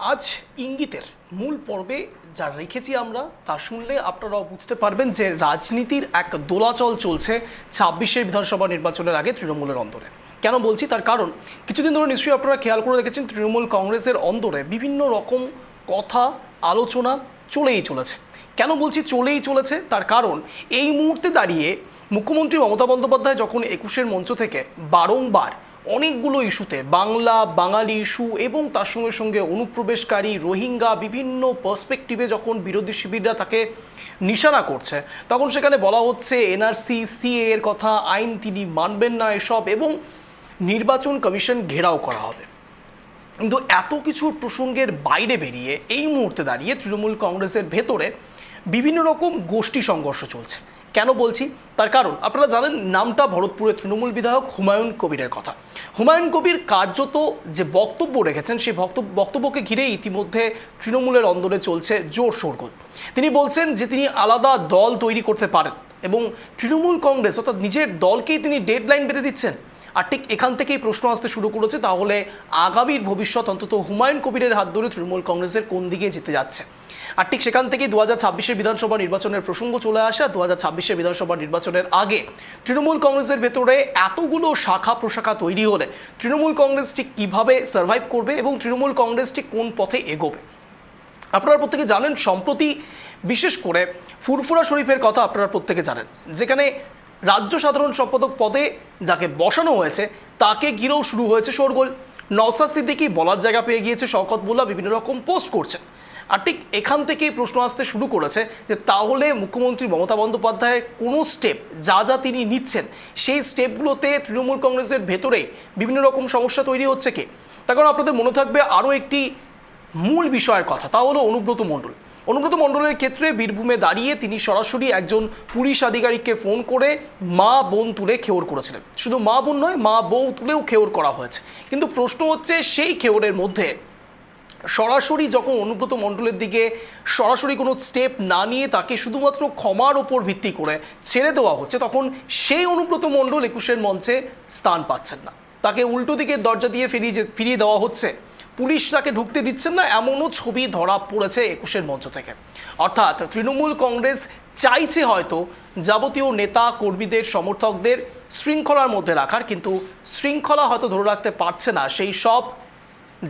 আজ ইঙ্গিতের মূল পর্বে যা রেখেছি আমরা তা শুনলে আপনারাও বুঝতে পারবেন যে রাজনীতির এক দোলাচল চলছে ২৬-এর বিধানসভা নির্বাচনের আগে তৃণমূলের অন্দরে। কেন বলছি তার কারণ, কিছুদিন ধরে নিশ্চয়ই আপনারা খেয়াল করে দেখেছেন তৃণমূল কংগ্রেসের অন্দরে বিভিন্ন রকম কথা আলোচনা চলেই চলেছে। কেন বলছি চলেই চলেছে তার কারণ, এই মুহূর্তে দাঁড়িয়ে মুখ্যমন্ত্রী মমতা বন্দ্যোপাধ্যায় যখন ২১-এর মঞ্চ থেকে বারংবার অনেকগুলো ইস্যুতে বাংলা বাঙালি ইস্যু এবং তার সঙ্গে সঙ্গে অনুপ্রবেশকারী রোহিঙ্গা বিভিন্ন পার্সপেক্টিভে যখন বিরোধী শিবিররা তাকে নিশানা করছে, তখন সেখানে বলা হচ্ছে এনআরসি সিএ এর কথা, আইন তিনি মানবেন না এসব, এবং নির্বাচন কমিশন ঘেরাও করা হবে। কিন্তু এত কিছুর প্রসঙ্গের বাইরে বেরিয়ে এই মুহূর্তে দাঁড়িয়ে তৃণমূল কংগ্রেসের ভেতরে বিভিন্ন রকম গোষ্ঠী সংঘর্ষ চলছে। কেন বলছি তার কারণ, আপনারা জানেন নামটা ভরতপুরের তৃণমূল বিধায়ক হুমায়ুন কবিরের কথা। হুমায়ুন কবির কার্যত যে বক্তব্য রেখেছেন সেই বক্তব্যকে ঘিরে ইতিমধ্যে তৃণমূলের অন্দরে চলছে জোর শোরগোল। তিনি বলছেন যে তিনি আলাদা দল তৈরি করতে পারেন এবং তৃণমূল কংগ্রেস অর্থাৎ নিজের দলকেই তিনি ডেডলাইন বেঁধে দিচ্ছেন। আর ঠিক এখান থেকেই প্রশ্ন আসতে শুরু করেছে, তাহলে আগামীর ভবিষ্যৎ অন্তত হুমায়ুন কবিরের হাত ধরে তৃণমূল কংগ্রেসের কোন দিকে যেতে যাচ্ছে। আর ঠিক সেখান থেকেই ২০২৬-এর বিধানসভা নির্বাচনের প্রসঙ্গ চলে আসা। ২০২৬-এর বিধানসভা নির্বাচনের আগে তৃণমূল কংগ্রেসের ভেতরে এতগুলো শাখা প্রশাখা তৈরি হলে তৃণমূল কংগ্রেস ঠিক কীভাবে সার্ভাইভ করবে এবং তৃণমূল কংগ্রেস ঠিক কোন পথে এগোবে। আপনারা প্রত্যেকে জানেন, সম্প্রতি বিশেষ করে ফুরফুরা শরীফের কথা আপনারা প্রত্যেকে জানেন, যেখানে রাজ্য সাধারণ সম্পাদক পদে যাকে বসানো হয়েছে তাকে ঘিরেও শুরু হয়েছে শোরগোল। নওশাদ সিদ্দিকী বলার জায়গা পেয়ে গিয়েছে, শওকত মোল্লা বিভিন্ন রকম পোস্ট করছেন। আর ঠিক এখান থেকেই প্রশ্ন আসতে শুরু করেছে যে তাহলে মুখ্যমন্ত্রী মমতা বন্দ্যোপাধ্যায়ের কোনো স্টেপ যা তিনি নিচ্ছেন সেই স্টেপগুলোতে তৃণমূল কংগ্রেসের ভেতরে বিভিন্ন রকম সমস্যা তৈরি হচ্ছে কি। তার কারণ আপনাদের মনে থাকবে আরও একটি মূল বিষয়ের কথা, তা হলো অনুব্রত মণ্ডল। অনুব্রত মণ্ডলের ক্ষেত্রে বীরভূমে দাঁড়িয়ে তিনি সরাসরি একজন পুলিশ আধিকারিককে ফোন করে মা বোন তুলে খেওর করেছিলেন। শুধু মা বোন নয়, মা বউ তুলেও খেওর করা হয়েছে। কিন্তু প্রশ্ন হচ্ছে সেই খেওরের মধ্যে সরাসরি যখন অনুব্রত মণ্ডলের দিকে সরাসরি কোনো স্টেপ না নিয়ে তাকে শুধুমাত্র ক্ষমার ওপর ভিত্তি করে ছেড়ে দেওয়া হচ্ছে, তখন সেই অনুব্রত মণ্ডল ২১-এর মঞ্চে স্থান পাচ্ছেন না। তাকে উল্টো দিকের দরজা দিয়ে ফিরিয়ে দেওয়া হচ্ছে, পুলিশ তাকে ঢুকতে দিচ্ছেন না, এমনও ছবি ধরা পড়েছে ২১-এর মঞ্চ থেকে। অর্থাৎ তৃণমূল কংগ্রেস চাইছে হয়তো যাবতীয় নেতা কর্মীদের সমর্থকদের শৃঙ্খলার মধ্যে রাখার, কিন্তু শৃঙ্খলা হয়তো ধরে রাখতে পারছে না। সেই সব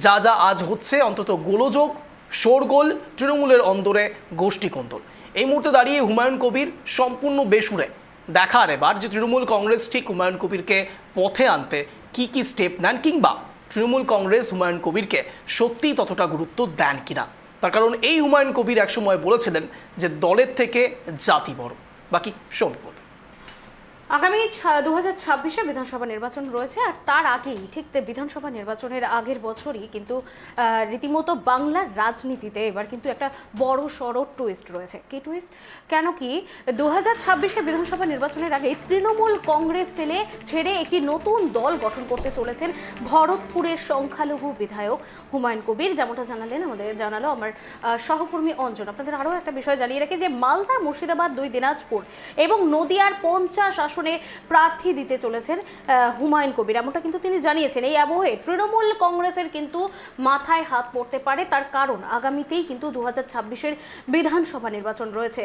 যা আজ হচ্ছে অন্তত গোলযোগ শোরগোল তৃণমূলের অন্দরে গোষ্ঠীকন্দল। এই মুহূর্তে দাঁড়িয়ে হুমায়ুন কবির সম্পূর্ণ বেসুরে দেখার এবার যে তৃণমূল কংগ্রেস ঠিক হুমায়ুন কবিরকে পথে আনতে কি স্টেপ নেন, কিংবা তৃণমূল কংগ্রেস হুমায়ুন কবিরকে সত্যিই ততটা গুরুত্ব দেন কিনা। তার কারণ এই হুমায়ুন কবির একসময় বলেছিলেন যে দলের থেকে জাতি বড়। বাকি সময় বলবে। আগামী ২০২৬-এ বিধানসভা নির্বাচন রয়েছে, আর তার আগেই ঠিক বিধানসভা নির্বাচনের আগের বছরই কিন্তু রীতিমতো বাংলার রাজনীতিতে এবার কিন্তু একটা বড় সড় টুইস্ট রয়েছে। কি টুইস্ট? কেন কি ২০২৬-এ বিধানসভা নির্বাচনের আগে তৃণমূল কংগ্রেস ছেড়ে একটি নতুন দল গঠন করতে চলেছেন ভরতপুরের সংখ্যালঘু বিধায়ক হুমায়ুন কবির। যেমনটা জানালো আমার সহকর্মী অঞ্জন। আপনাদের আরও একটা বিষয় জানিয়ে রাখি যে মালদা, মুর্শিদাবাদ, ২ দিনাজপুর এবং নদিয়ার ৫০ আসনে প্রার্থী দিতে চলেছেন হুমায়ুন কবির, এমনটা কিন্তু তিনি জানিয়েছেন। এই আবহে তৃণমূল কংগ্রেসের কিন্তু মাথায় হাত পড়তে পারে, তার কারণ আগামীতেই কিন্তু ২০২৬-এর বিধানসভা নির্বাচন রয়েছে।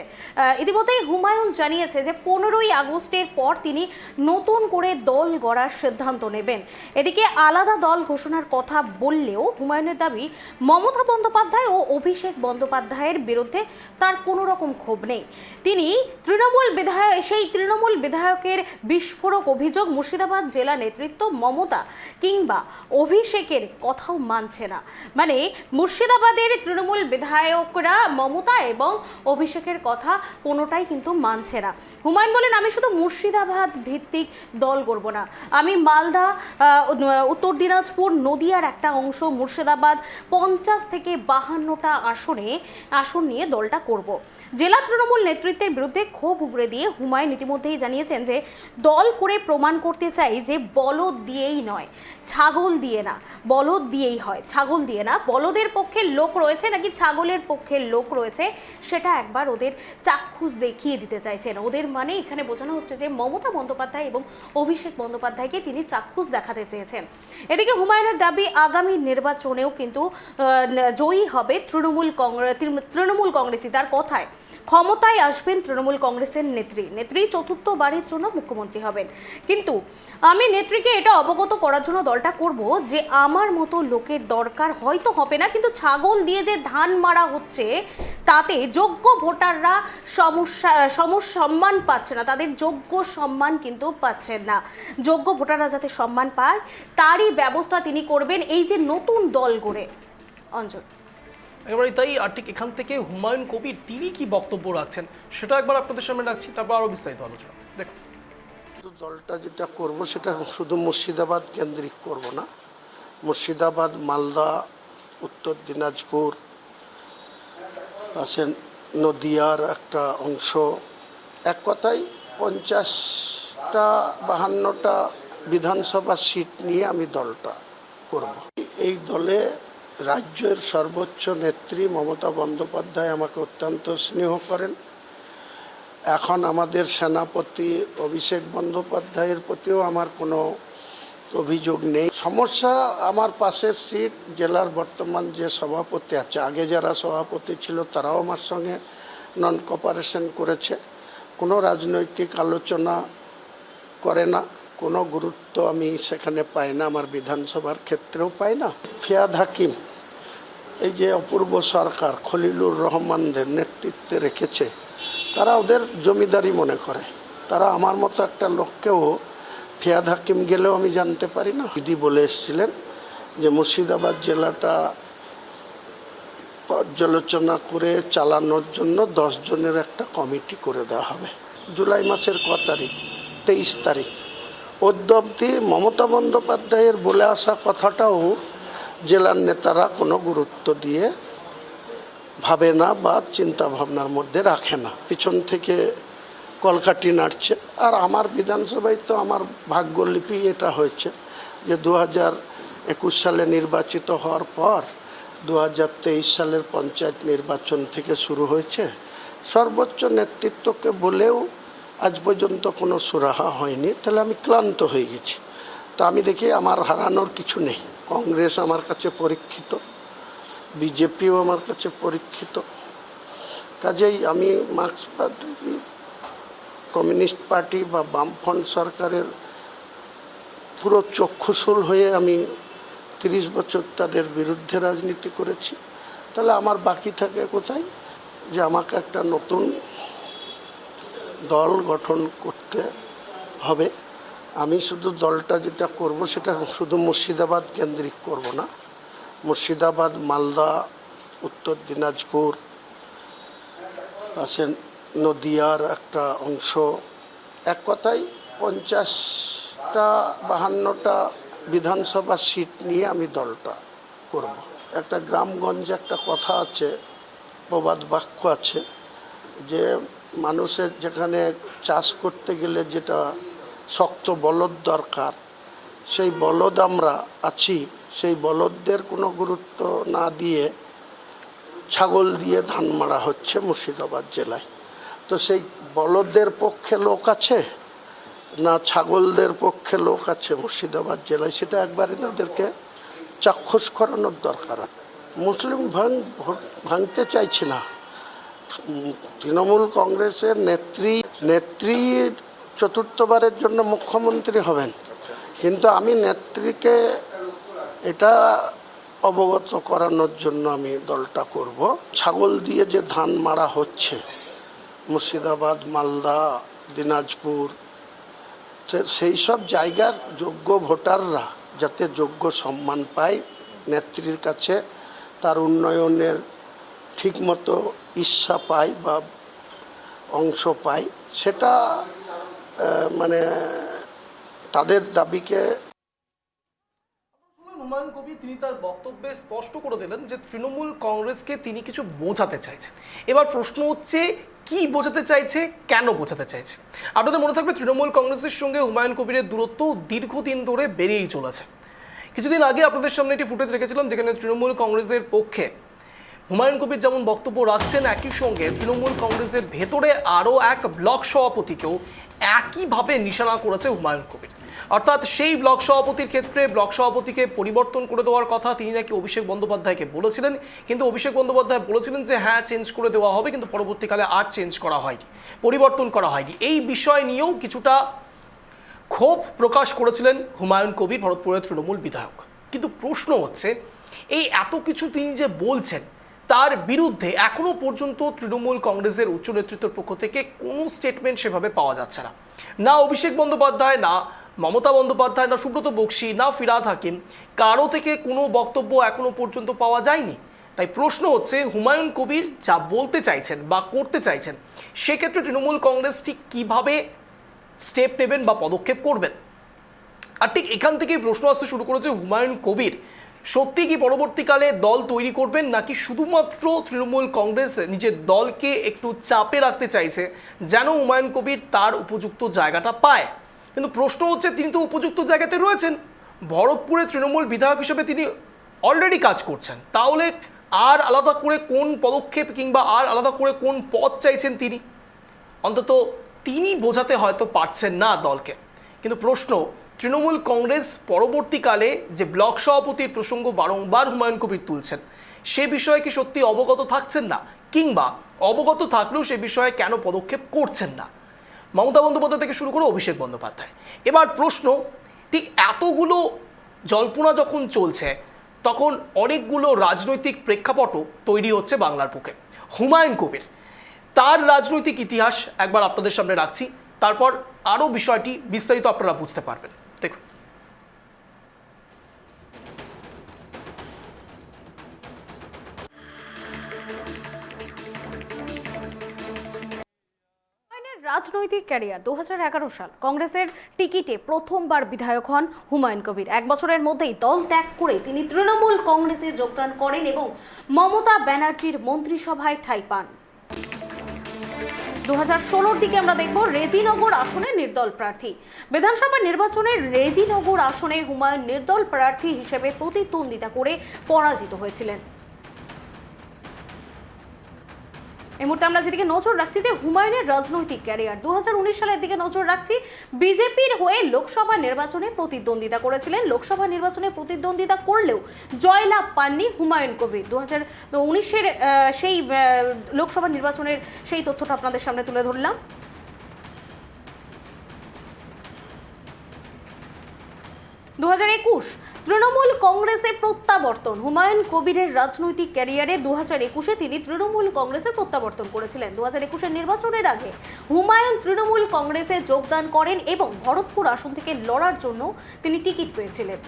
ইতিমধ্যেই হুমায়ুন জানিয়েছে যে ১৫ই আগস্টের পর তিনি নতুন করে দল গড়ার সিদ্ধান্ত নেবেন। এদিকে আলাদা দল ঘোষণার কথা বললেও হুমায়ুনের দাবি মমতা বন্দ্যোপাধ্যায় ও অভিষেক বন্দ্যোপাধ্যায়ের বিরুদ্ধে তার কোনো রকম ক্ষোভ নেই। তিনি সেই তৃণমূল বিধায়কের বিস্ফোরক অভিযোগ মুর্শিদাবাদ জেলা নেতৃত্ব মমতা কিংবা অভিষেকের কথাও মানছে না। মানে মুর্শিদাবাদের তৃণমূল বিধায়করা মমতা এবং অভিষেকের কথা কোনোটাই কিন্তু মানছে না। হুমায়ুন বলেন, আমি শুধু মুর্শিদাবাদ ভিত্তিক দল গড়ব না, আমি মালদা, উত্তর দিনাজপুর, নদিয়ার একটা অংশ, মুর্শিদাবাদ ৫০ থেকে ৫২টা আসন নিয়ে দলটা করব। জেলা তৃণমূল নেতৃত্বের বিরুদ্ধে ক্ষোভ উগড়ে দিয়ে হুমায়ুন ইতিমধ্যেই জানিয়েছেন যে দল করে প্রমাণ করতে চাই যে বলদ দিয়েই নয়, ছাগল দিয়ে না, বলদ দিয়েই হয়, ছাগল দিয়ে না। বলদের পক্ষের লোক রয়েছে নাকি ছাগলের পক্ষের লোক রয়েছে সেটা একবার ওদের চাক্ষুষ দেখিয়ে দিতে চাইছেন। ওদের মানে এখানে বোঝানো হচ্ছে যে মমতা বন্দ্যোপাধ্যায় এবং অভিষেক বন্দ্যোপাধ্যায়কে তিনি চাক্ষুষ দেখাতে চেয়েছেন। এদিকে হুমায়ুনের দাবি আগামী নির্বাচনেও কিন্তু জয়ী হবে তৃণমূল কংগ্রেসই। তার কথায় ক্ষমতায় আসবেন তৃণমূল কংগ্রেসের নেত্রী চতুর্থবারের জন্য মুখ্যমন্ত্রী হবেন। কিন্তু আমি নেত্রীকে এটা অবগত করার জন্য দলটা করব যে আমার মতো লোকের দরকার হয়তো হবে না, কিন্তু ছাগল দিয়ে যে ধান মারা হচ্ছে তাতে যোগ্য ভোটাররা সম্মান পাচ্ছে না, তাদের যোগ্য সম্মান কিন্তু পাচ্ছেন না। যোগ্য ভোটাররা যাতে সম্মান পায় তারই ব্যবস্থা তিনি করবেন এই যে নতুন দল গড়ে। অঞ্চল একেবারে তাই। আর ঠিক এখান থেকে হুমায়ুন কবির তিনি কি বক্তব্য রাখছেন সেটা একবার আপনাদের সামনে রাখছি, তারপর আরো বিস্তারিত আলোচনা দেখুন। দলটা যেটা করব সেটা শুধু মুর্শিদাবাদ কেন্দ্রিক করব না, মুর্শিদাবাদ, মালদা, উত্তর দিনাজপুর, আছে নদিয়ার একটা অংশ, এক কথায় 50টা 52টা বিধানসভা সিট নিয়ে আমি দলটা করব। এই দলে রাজ্যের সর্বোচ্চ নেত্রী মমতা বন্দ্যোপাধ্যায় আমাকে অত্যন্ত স্নেহ করেন। এখন আমাদের সেনাপতি অভিষেক বন্দ্যোপাধ্যায়ের প্রতিও আমার কোনো অভিযোগ নেই। সমস্যা আমার পাশের সিট জেলার বর্তমান যে সভাপতি আছে, আগে যারা সভাপতি ছিল তারাও আমার সঙ্গে নন কোঅপারেশন করেছে, কোনো রাজনৈতিক আলোচনা করে না, কোনো গুরুত্ব আমি সেখানে পাই না, আমার বিধানসভার ক্ষেত্রেও পাই না। ফিয়াদ হাকিম এই যে অপূর্ব সরকার খলিলুর রহমানদের নেতৃত্বে রেখেছে, তারা ওদের জমিদারি মনে করে। তারা আমার মতো একটা লোককেও, ফিয়াদ হাকিম গেলেও আমি জানতে পারি না। দিদি বলে এসেছিলেন যে মুর্শিদাবাদ জেলাটা পর্যালোচনা করে চালানোর জন্য 10 জনের একটা কমিটি করে দেওয়া হবে। জুলাই মাসের ক তারিখ? 23 তারিখ। অদ্যাবধি মমতা বন্দ্যোপাধ্যায়ের বলে আসা কথাটাও জেলার নেতারা কোনো গুরুত্ব দিয়ে ভাবে না বা চিন্তা ভাবনার মধ্যে রাখে না, পিছন থেকে কলকাঠি নাড়ছে। আর আমার বিধানসভায় তো আমার ভাগ্যলিপি এটা হয়েছে যে 2021 সালে নির্বাচিত হওয়ার পর 2023 সালের পঞ্চায়েত নির্বাচন থেকে শুরু হয়েছে। সর্বোচ্চ নেতৃত্বকে বলেও আজ পর্যন্ত কোনো সুরাহা হয়নি। তাহলে আমি ক্লান্ত হয়ে গেছি। তা আমি দেখি আমার হারানোর কিছু নেই। কংগ্রেস আমার কাছে পরীক্ষিত, বিজেপিও আমার কাছে পরীক্ষিত, কাজেই আমি মার্ক্সবাদী কমিউনিস্ট পার্টি বা বামফ্রন্ট সরকারের পুরো চক্ষুশূল হয়ে আমি 30 বছর তাদের বিরুদ্ধে রাজনীতি করেছি। তাহলে আমার বাকি থাকে কোথায়? যে আমাকে একটা নতুন দল গঠন করতে হবে। আমি শুধু দলটা যেটা করব সেটা শুধু মুর্শিদাবাদ কেন্দ্রিক করব না, মুর্শিদাবাদ, মালদা, উত্তর দিনাজপুর, আছে নদিয়ার একটা অংশ, এক কথায় 50টা 52টা বিধানসভা সিট নিয়ে আমি দলটা করব। একটা গ্রামগঞ্জে একটা কথা আছে, প্রবাদ বাক্য আছে যে মানুষের যেখানে চাষ করতে গেলে যেটা শক্ত বলদ দরকার, সেই বলদ আমরা আছি, সেই বলদদের কোনো গুরুত্ব না দিয়ে ছাগল দিয়ে ধান মারা হচ্ছে মুর্শিদাবাদ জেলায়। তো সেই বলদদের পক্ষে লোক আছে না ছাগলদের পক্ষে লোক আছে মুর্শিদাবাদ জেলায়, সেটা একবার এনাদেরকে চাক্ষুষ করানোর দরকার। মুসলিম ভাঙতে চাইছি না। তৃণমূল কংগ্রেসের নেত্রী চতুর্থবারের জন্য মুখ্যমন্ত্রী হবেন, কিন্তু আমি নেত্রীকে এটা অবগত করানোর জন্য আমি দলটা করব। ছাগল দিয়ে যে ধান মারা হচ্ছে মুর্শিদাবাদ, মালদা, দিনাজপুর, সেই সব জায়গার যোগ্য ভোটাররা যাতে যোগ্য সম্মান পায় নেত্রীর কাছে, তার উন্নয়নের ঠিকমতো ইচ্ছা পায় বা অংশ পায়, সেটা মানে তাদের দাবিকে। হুমায়ুন কবির তিনি তার বক্তব্যে স্পষ্ট করে দিলেন যে তৃণমূল কংগ্রেসকে তিনি কিছু বোঝাতে চাইছেন। এবার প্রশ্ন হচ্ছে কি বোঝাতে চাইছে, কেন বোঝাতে চাইছে? আপনাদের মনে থাকবে তৃণমূল কংগ্রেসের সঙ্গে হুমায়ুন কবিরের দূরত্ব দীর্ঘদিন ধরে বেড়েই চলেছে। কিছুদিন আগে আপনাদের সামনে একটি ফুটেজ রেখেছিলাম যেখানে তৃণমূল কংগ্রেসের পক্ষে হুমায়ুন কবির যেমন বক্তব্য রাখছেন, একই সঙ্গে তৃণমূল কংগ্রেসের ভেতরে আরও এক ব্লক সভাপতিকেও একইভাবে নিশানা করেছে হুমায়ুন কবির। অর্থাৎ সেই ব্লক সভাপতির ক্ষেত্রে ব্লক সভাপতিকে পরিবর্তন করে দেওয়ার কথা তিনি নাকি অভিষেক বন্দ্যোপাধ্যায়কে বলেছিলেন, কিন্তু অভিষেক বন্দ্যোপাধ্যায় বলেছিলেন যে হ্যাঁ চেঞ্জ করে দেওয়া হবে, কিন্তু পরবর্তীকালে আর চেঞ্জ করা হয়নি, পরিবর্তন করা হয়নি। এই বিষয় নিয়েও কিছুটা ক্ষোভ প্রকাশ করেছিলেন হুমায়ুন কবির, ভরতপুরের তৃণমূল বিধায়ক। কিন্তু প্রশ্ন হচ্ছে, এই এত কিছু তিনি যে বলছেন তার বিরুদ্ধে এখনও পর্যন্ত তৃণমূল কংগ্রেসের উচ্চ নেতৃত্বের পক্ষ থেকে কোনো স্টেটমেন্ট সেভাবে পাওয়া যাচ্ছে না। না অভিষেক বন্দ্যোপাধ্যায়, না মমতা বন্দ্যোপাধ্যায়, না সুব্রত বক্সী, না ফিরহাদ হাকিম, কারো থেকে কোনো বক্তব্য এখনও পর্যন্ত পাওয়া যায়নি। তাই প্রশ্ন হচ্ছে, হুমায়ুন কবির যা বলতে চাইছেন বা করতে চাইছেন সেক্ষেত্রে তৃণমূল কংগ্রেস ঠিক কীভাবে স্টেপ নেবেন বা পদক্ষেপ করবেন। আর ঠিক এখান থেকেই প্রশ্ন আসতে শুরু করেছে, হুমায়ুন কবির সত্যি কি পরবর্তীকালে দল তৈরি করবেন, নাকি শুধুমাত্র তৃণমূল কংগ্রেস নিজের দলকে একটু চাপে রাখতে চাইছে যেন হুমায়ুন কবির তার উপযুক্ত জায়গাটা পায়। কিন্তু প্রশ্ন হচ্ছে, তিনি তো উপযুক্ত জায়গাতে রয়েছেন, ভরতপুরে তৃণমূল বিধায়ক হিসেবে তিনি অলরেডি কাজ করছেন, তাহলে আর আলাদা করে কোন পদক্ষেপ কিংবা আর আলাদা করে কোন পদ চাইছেন তিনি? অন্তত তিনি বোঝাতে হয়তো পারছেন না দলকে। কিন্তু প্রশ্ন, তৃণমূল কংগ্রেস পরবর্তীকালে যে ব্লক সভাপতির প্রসঙ্গ বারংবার হুমায়ুন কবির তুলছেন, সে বিষয়ে কি সত্যি অবগত থাকছেন না, কিংবা অবগত থাকলেও সে বিষয়ে কেন পদক্ষেপ করছেন না মমতা বন্দ্যোপাধ্যায় থেকে শুরু করে অভিষেক বন্দ্যোপাধ্যায়? এবার প্রশ্ন, ঠিক এতগুলো জল্পনা যখন চলছে তখন অনেকগুলো রাজনৈতিক প্রেক্ষাপটও তৈরি হচ্ছে বাংলার বুকে। হুমায়ুন কবির তার রাজনৈতিক ইতিহাস একবার আপনাদের সামনে রাখছি, তারপর আরও বিষয়টি বিস্তারিত আপনারা বুঝতে পারবেন। দেখুন, রাজনৈতিক ক্যারিয়ার 2011 সাল কংগ্রেসের টিকিটে প্রথমবার বিধায়ক হন হুমায়ুন কবির। এক বছরের মধ্যেই দল ত্যাগ করে তিনি তৃণমূল কংগ্রেসে যোগদান করেন এবং মমতা ব্যানার্জির মন্ত্রিসভায় ঠাঁই পান। 2016-র দিকে আমরা দেখব রেজিনগর আসনে নির্দল প্রার্থী। বিধানসভা নির্বাচনে রেজিনগর আসনে হুমায়ুন নির্দল প্রার্থী হিসেবে প্রতিদ্বন্দ্বিতা করে পরাজিত হয়েছিলেন। এই মুহূর্তে আমরা যেদিকে নজর রাখছি যে হুমায়ুনের রাজনৈতিক ক্যারিয়ার 2019 সালের দিকে নজর রাখছি। বিজেপির হয়ে লোকসভা নির্বাচনে প্রতিদ্বন্দ্বিতা করেছিলেন, লোকসভা নির্বাচনে প্রতিদ্বন্দ্বিতা করলেও জয়লাভ পাননি হুমায়ুন কবির। 2019-এর সেই লোকসভা নির্বাচনের সেই তথ্যটা আপনাদের সামনে তুলে ধরলাম। 2021 তৃণমূল কংগ্রেসে প্রত্যাবর্তন। হুমায়ুন কবিরের রাজনৈতিক ক্যারিয়ারে 2021-এ তিনি তৃণমূল কংগ্রেসে প্রত্যাবর্তন করেছিলেন। 2021-এর নির্বাচনের আগে হুমায়ুন তৃণমূল কংগ্রেসে যোগদান করেন এবং ভরতপুর আসন থেকে লড়ার জন্য তিনি টিকিট পেয়েছিলেন।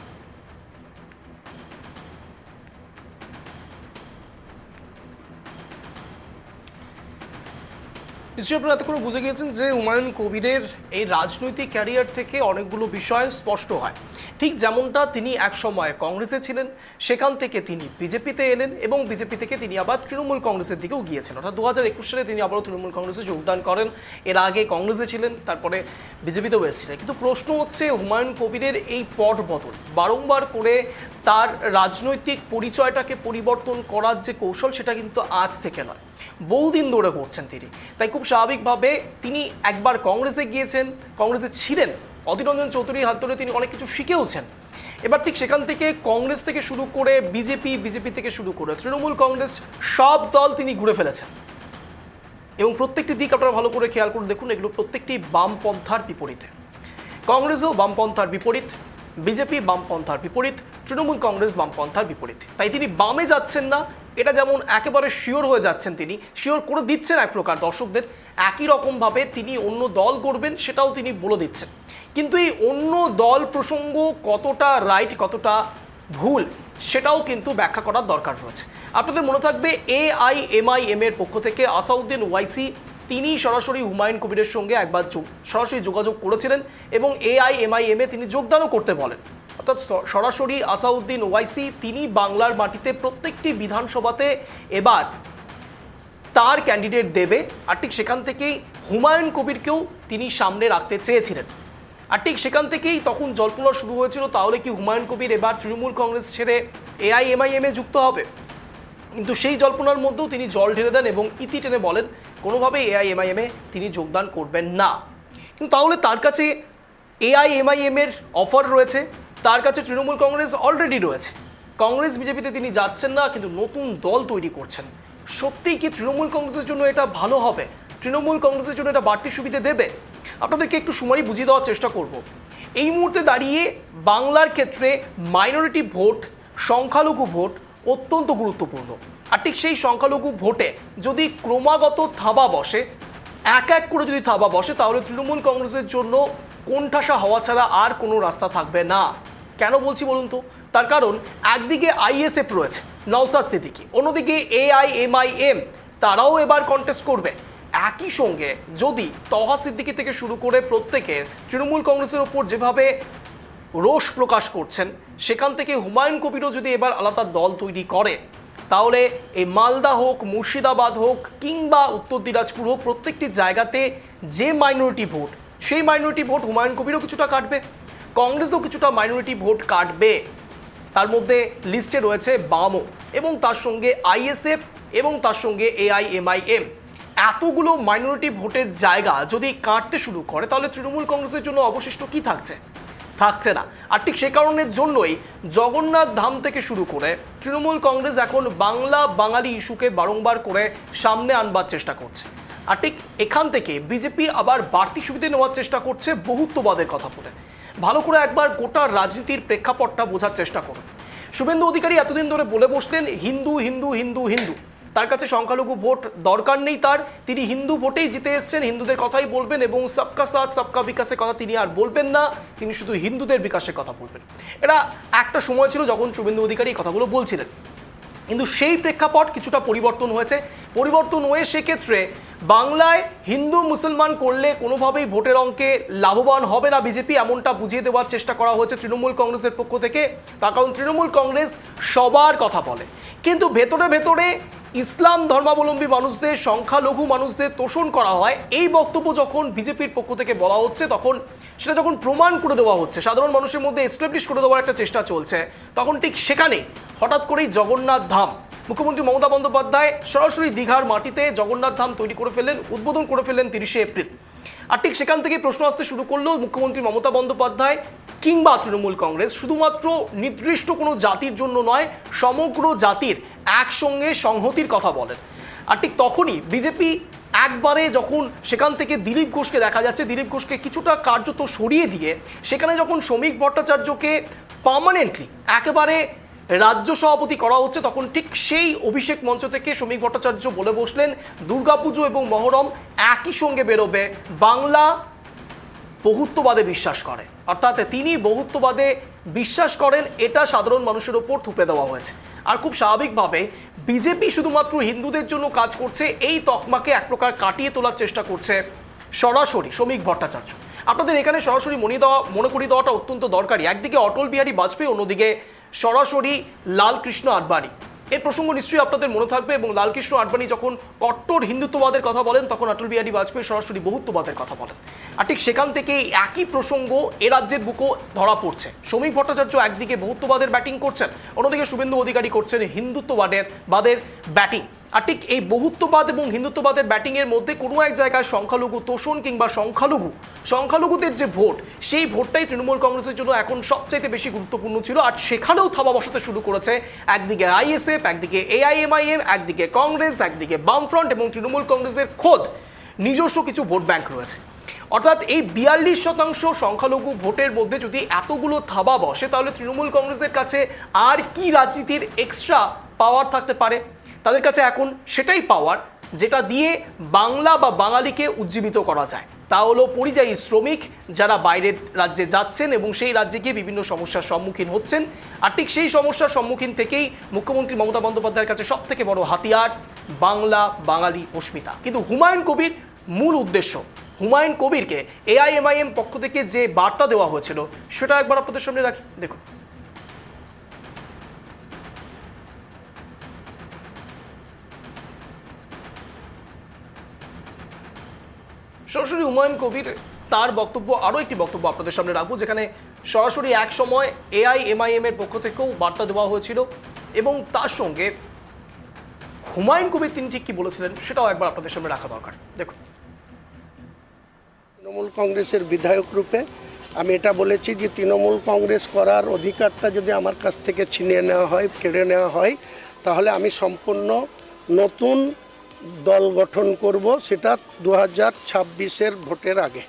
নিশ্চয়ই আপনারা এত করে বুঝে গিয়েছেন যে হুমায়ুন কবিরের এই রাজনৈতিক ক্যারিয়ার থেকে অনেকগুলো বিষয় স্পষ্ট হয়। ঠিক যেমনটা তিনি এক সময় কংগ্রেসে ছিলেন, সেখান থেকে তিনি বিজেপিতে এলেন এবং বিজেপি থেকে তিনি আবার তৃণমূল কংগ্রেসের দিকেও গিয়েছেন। অর্থাৎ 2021 সালে তিনি আবারও তৃণমূল কংগ্রেসে যোগদান করেন। এর আগে কংগ্রেসে ছিলেন, তারপরে বিজেপিতেও এসেছিলেন। কিন্তু প্রশ্ন হচ্ছে, হুমায়ুন কবিরের এই পট বদল, বারংবার করে তার রাজনৈতিক পরিচয়টাকে পরিবর্তন করার যে কৌশল, সেটা কিন্তু আজ থেকে নয়, বহুদিন ধরে করছেন তিনি। তাই খুব স্বাভাবিকভাবে তিনি একবার কংগ্রেসে গিয়েছেন, কংগ্রেসে ছিলেন, অধীর রঞ্জন চৌধুরীর হাত ধরে তিনি অনেক কিছু শিখেওছেন। এবার ঠিক সেখান থেকে কংগ্রেস থেকে শুরু করে বিজেপি থেকে শুরু করে তৃণমূল কংগ্রেস, সব দল তিনি ঘুরে ফেলেছেন এবং প্রত্যেকটি দিক আপনারা ভালো করে খেয়াল করে দেখুন, এগুলো প্রত্যেকটি বামপন্থার বিপরীতে। কংগ্রেসও বামপন্থার বিপরীত, বিজেপি বামপন্থার বিপরীত, তৃণমূল কংগ্রেস বামপন্থার বিপরীত। তাই তিনি বামে যাচ্ছেন না, এটা যেমন একেবারে শিওর হয়ে যাচ্ছেন, তিনি শিওর করে দিচ্ছেন এক প্রকার দর্শকদের, একই রকমভাবে তিনি অন্য দল করবেন সেটাও তিনি বলে দিচ্ছেন। কিন্তু এই অন্য দল প্রসঙ্গ কতটা রাইট, কতটা ভুল, সেটাও কিন্তু ব্যাখ্যা করার দরকার রয়েছে। আপনাদের মনে থাকবে AIMIM এর পক্ষ থেকে আসাউদ্দিন ওয়াইসি তিনি সরাসরি হুমায়ুন কবিরের সঙ্গে একবার সরাসরি যোগাযোগ করেছিলেন এবং AIMIM এ তিনি যোগদানও করতে বলেন। অর্থাৎ সরাসরি আসাউদ্দিন ওয়াইসি তিনি বাংলার মাটিতে প্রত্যেকটি বিধানসভাতে এবার তার ক্যান্ডিডেট দেবে, আর ঠিক সেখান থেকেই হুমায়ুন কবিরকেও তিনি সামনে রাখতে চেয়েছিলেন। আর ঠিক সেখান থেকেই তখন জল্পনা শুরু হয়েছিল, তাহলে কি হুমায়ুন কবির এবার তৃণমূল কংগ্রেস ছেড়ে AIMIM এ যুক্ত হবে? কিন্তু সেই জল্পনার মধ্যেও তিনি জল ঢেলে দেন এবং ইতি টেনে বলেন কোনোভাবেই AIMIM এ তিনি যোগদান করবেন না। কিন্তু তাহলে তার কাছে AIMIM এর অফার রয়েছে, তার কাছে তৃণমূল কংগ্রেস অলরেডি রয়েছে, কংগ্রেস বিজেপিতে তিনি যাচ্ছেন না কিন্তু নতুন দল তৈরি করছেন। সত্যিই কি তৃণমূল কংগ্রেসের জন্য এটা ভালো হবে? তৃণমূল কংগ্রেসের জন্য এটা বাড়তি সুবিধে দেবে? আপনাদেরকে একটু সুমারি বুঝিয়ে দেওয়ার চেষ্টা করব। এই মুহূর্তে দাঁড়িয়ে বাংলার ক্ষেত্রে মাইনরিটি ভোট, সংখ্যালঘু ভোট অত্যন্ত গুরুত্বপূর্ণ। আর ঠিক সেই সংখ্যালঘু ভোটে যদি ক্রমাগত থাবা বসে, এক এক করে যদি থাবা বসে, তাহলে তৃণমূল কংগ্রেসের জন্য কোণঠাসা হওয়া ছাড়া আর কোনো রাস্তা থাকবে না। কেন বলছি বলুন তো? তার কারণ একদিকে ISF রয়েছে, নওশাদ সিদ্দিকী, অন্যদিকে AIMIM, তারাও এবার কন্টেস্ট করবে। একই সঙ্গে যদি তহা সিদ্দিকী থেকে শুরু করে প্রত্যেকে তৃণমূল কংগ্রেসের ওপর যেভাবে রোষ প্রকাশ করছেন, সেখান থেকে হুমায়ুন কবিরও যদি এবার আলাদা দল তৈরি করে, তাহলে এই মালদা হোক, মুর্শিদাবাদ হোক কিংবা উত্তর দিনাজপুর হোক, প্রত্যেকটি জায়গাতে যে মাইনরিটি ভোট, সেই মাইনরিটি ভোট হুমায়ুন কবিরও কিছুটা কাটবে, কংগ্রেসও কিছুটা মাইনরিটি ভোট কাটবে। তার মধ্যে লিস্টে রয়েছে বামও এবং তার সঙ্গে ISF এবং তার সঙ্গে AIMIM। এতগুলো মাইনরিটি ভোটের জায়গা যদি কাটতে শুরু করে, তাহলে তৃণমূল কংগ্রেসের জন্য অবশিষ্ট কি থাকছে? থাকছে না। আর ঠিক সে কারণের জন্যই জগন্নাথ ধাম থেকে শুরু করে তৃণমূল কংগ্রেস এখন বাংলা বাঙালি ইস্যুকে বারংবার করে সামনে আনবার চেষ্টা করছে। আর ঠিক এখান থেকে বিজেপি আবার বাড়তি সুবিধে নেওয়ার চেষ্টা করছে বহুত্ববাদের কথা বলে। ভালো করে একবার গোটা রাজনীতির প্রেক্ষাপটটা বোঝার চেষ্টা করুন। শুভেন্দু অধিকারী এতদিন ধরে বলে বসলেন হিন্দু হিন্দু হিন্দু হিন্দু, তার কাছে সংখ্যালঘু ভোট দরকার নেই, তিনি হিন্দু ভোটেই জিতে এসছেন, হিন্দুদের কথাই বলবেন এবং সবকা সাথ সবকা বিকাশের কথা তিনি আর বলবেন না, তিনি শুধু হিন্দুদের বিকাশের কথা বলবেন। এটা একটা সময় ছিল যখন শুভেন্দু অধিকারী এই কথাগুলো বলছিলেন, কিন্তু সেই প্রেক্ষাপট কিছুটা পরিবর্তন হয়েছে। পরিবর্তন হয়ে সেক্ষেত্রে বাংলায় হিন্দু মুসলমান করলে কোনোভাবেই ভোটের অঙ্কে লাভবান হবে না বিজেপি, এমনটা বুঝিয়ে দেওয়ার চেষ্টা করা হয়েছে তৃণমূল কংগ্রেসের পক্ষ থেকে। তার কারণ তৃণমূল কংগ্রেস সবার কথা বলে, কিন্তু ভেতরে ভেতরে ইসলাম ধর্মাবলম্বী মানুষদের, সংখ্যালঘু মানুষদের তোষণ করা হয়, এই বক্তব্য যখন বিজেপির পক্ষ থেকে বলা হচ্ছে, তখন সেটা যখন প্রমাণ করে দেওয়া হচ্ছে, সাধারণ মানুষের মধ্যে এস্টাবলিশ করে দেওয়ার একটা চেষ্টা চলছে, তখন ঠিক সেখানে হঠাৎ করেই জগন্নাথ ধাম, মুখ্যমন্ত্রী মমতা বন্দ্যোপাধ্যায় সরাসরি দীঘার মাটিতে জগন্নাথ ধাম তৈরি করে ফেললেন, উদ্বোধন করে ফেললেন 30শে এপ্রিল। আর ঠিক সেখান থেকে প্রশ্ন আসতে শুরু করলো মুখ্যমন্ত্রী মমতা বন্দ্যোপাধ্যায় কিংবা তৃণমূল কংগ্রেস শুধুমাত্র নির্দিষ্ট কোনো জাতির জন্য নয়, সমগ্র জাতির একসঙ্গে সংহতির কথা বলেন। আর ঠিক তখনই বিজেপি একবারে যখন সেখান থেকে দিলীপ ঘোষকে দেখা যাচ্ছে, দিলীপ ঘোষকে কিছুটা কার্যত সরিয়ে দিয়ে সেখানে যখন শ্রমিক ভট্টাচার্যকে পার্মানেন্টলি একেবারে রাজ্য সভাপতি করা হচ্ছে, তখন ঠিক সেই অভিষেক মঞ্চ থেকে শ্রমিক ভট্টাচার্য বলে বসলেন দুর্গাপুজো এবং মহরম একই সঙ্গে বেরোবে, বাংলা বহুত্ববাদে বিশ্বাস করে, অর্থাৎ তিনি বহুত্ববাদে বিশ্বাস করেন, এটা সাধারণ মানুষের ওপর থুপে দেওয়া হয়েছে। আর খুব স্বাভাবিকভাবে বিজেপি শুধুমাত্র হিন্দুদের জন্য কাজ করছে, এই তকমাকে এক প্রকার কাটিয়ে তোলার চেষ্টা করছে সরাসরি শ্রমিক ভট্টাচার্য। আপনাদের এখানে সরাসরি মনে করিয়ে দেওয়াটা অত্যন্ত দরকারি। একদিকে অটল বিহারী বাজপেয়ী, অন্যদিকে সরাসরি লালকৃষ্ণ আডবাণী। এর প্রসঙ্গ নিশ্চয়ই আপনাদের মনে থাকবে, এবং লালকৃষ্ণ আডবাণী যখন কট্টর হিন্দুত্ববাদের কথা বলেন, তখন অটল বিহারী বাজপেয়ী সরাসরি বহুত্ববাদের কথা বলেন। আর ঠিক সেখান থেকে একই প্রসঙ্গ এ রাজ্যের বুকও ধরা পড়ছে। শ্রমিক ভট্টাচার্য একদিকে বহুত্ববাদের ব্যাটিং করছেন, অন্যদিকে শুভেন্দু অধিকারী করছেন হিন্দুত্ববাদের ব্যাটিং। আর ঠিক এই বহুত্ববাদ এবং হিন্দুত্ববাদের ব্যাটিংয়ের মধ্যে কোনো এক জায়গায় সংখ্যালঘু তোষণ কিংবা সংখ্যালঘুদের যে ভোট, সেই ভোটটাই তৃণমূল কংগ্রেসের জন্য এখন সবচাইতে বেশি গুরুত্বপূর্ণ ছিল। আর সেখানেও থাবা বসাতে শুরু করেছে একদিকে ISF, একদিকে AIMIM, একদিকে কংগ্রেস, একদিকে বামফ্রন্ট এবং তৃণমূল কংগ্রেসের খোদ নিজস্ব কিছু ভোট ব্যাংক রয়েছে। অর্থাৎ এই 42% সংখ্যালঘু ভোটের মধ্যে যদি এতগুলো থাবা বসে, তাহলে তৃণমূল কংগ্রেসের কাছে আর কি রাজনীতির এক্সট্রা পাওয়ার থাকতে পারে? তাদের কাছে এখন সেটাই পাওয়ার যেটা দিয়ে বাংলা বা বাঙালিকে উজ্জীবিত করা যায়। তা হলো পরিযায়ী শ্রমিক যারা বাইরের রাজ্যে যাচ্ছেন এবং সেই রাজ্যে গিয়ে বিভিন্ন সমস্যার সম্মুখীন হচ্ছেন। আর ঠিক সেই সমস্যার সম্মুখীন থেকেই মুখ্যমন্ত্রী মমতা বন্দ্যোপাধ্যায়ের কাছে সবথেকে বড় হাতিয়ার বাংলা বাঙালি অস্মিতা। কিন্তু হুমায়ুন কবির মূল উদ্দেশ্য, হুমায়ুন কবিরকে AIMIM পক্ষ থেকে যে বার্তা দেওয়া হয়েছিল, সেটা একবার আপনাদের সামনে রাখি, দেখুন। সরাসরি হুমায়ুন কবির তার বক্তব্য, আরও একটি বক্তব্য আপনাদের সামনে রাখবো, যেখানে সরাসরি এক সময় AIMIM এর পক্ষ থেকেও বার্তা দেওয়া হয়েছিল এবং তার সঙ্গে হুমায়ুন কবির তিনি ঠিক কি বলেছিলেন সেটাও একবার আপনাদের সামনে রাখা দরকার। দেখুন, তৃণমূল কংগ্রেসের বিধায়ক রূপে আমি এটা বলেছি যে তৃণমূল কংগ্রেস করার অধিকারটা যদি আমার কাছ থেকে ছিনিয়ে নেওয়া হয়, কেড়ে নেওয়া হয়, তাহলে আমি সম্পূর্ণ নতুন দল গঠন করব, সেটা 2026-এর ভোটের আগে।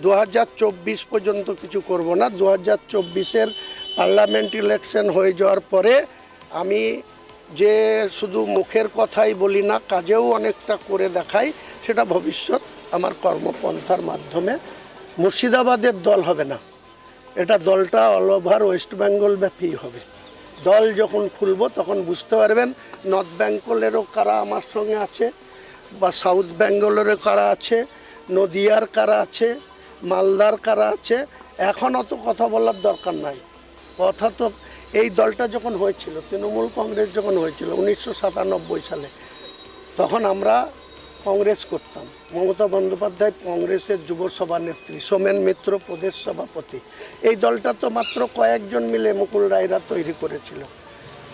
2024 পর্যন্ত কিছু করব না। 2024-এর পার্লামেন্ট ইলেকশন হয়ে যাওয়ার পরে আমি যে শুধু মুখের কথাই বলি না, কাজেও অনেকটা করে দেখাই, সেটা ভবিষ্যৎ আমার কর্মপন্থার মাধ্যমে। মুর্শিদাবাদের দল হবে না, এটা দলটা অল ওভার ওয়েস্ট বেঙ্গল ব্যাপী হবে। দল যখন খুলব তখন বুঝতে পারবেন নর্থ বেঙ্গলেরও কারা আমার সঙ্গে আছে, বা সাউথ বেঙ্গলেরও কারা আছে, নদিয়ার কারা আছে, মালদার কারা আছে। এখন অত কথা বলার দরকার নাই। কথা তো এই দলটা যখন হয়েছিল, তৃণমূল কংগ্রেস যখন হয়েছিল 1997 সালে, তখন আমরা কংগ্রেস করতাম। মমতা বন্দ্যোপাধ্যায় কংগ্রেসের যুব সভানেত্রী, সোমেন মিত্র প্রদেশ সভাপতি। এই দলটা তো মাত্র কয়েকজন মিলে মুকুল রায়রা তৈরি করেছিল।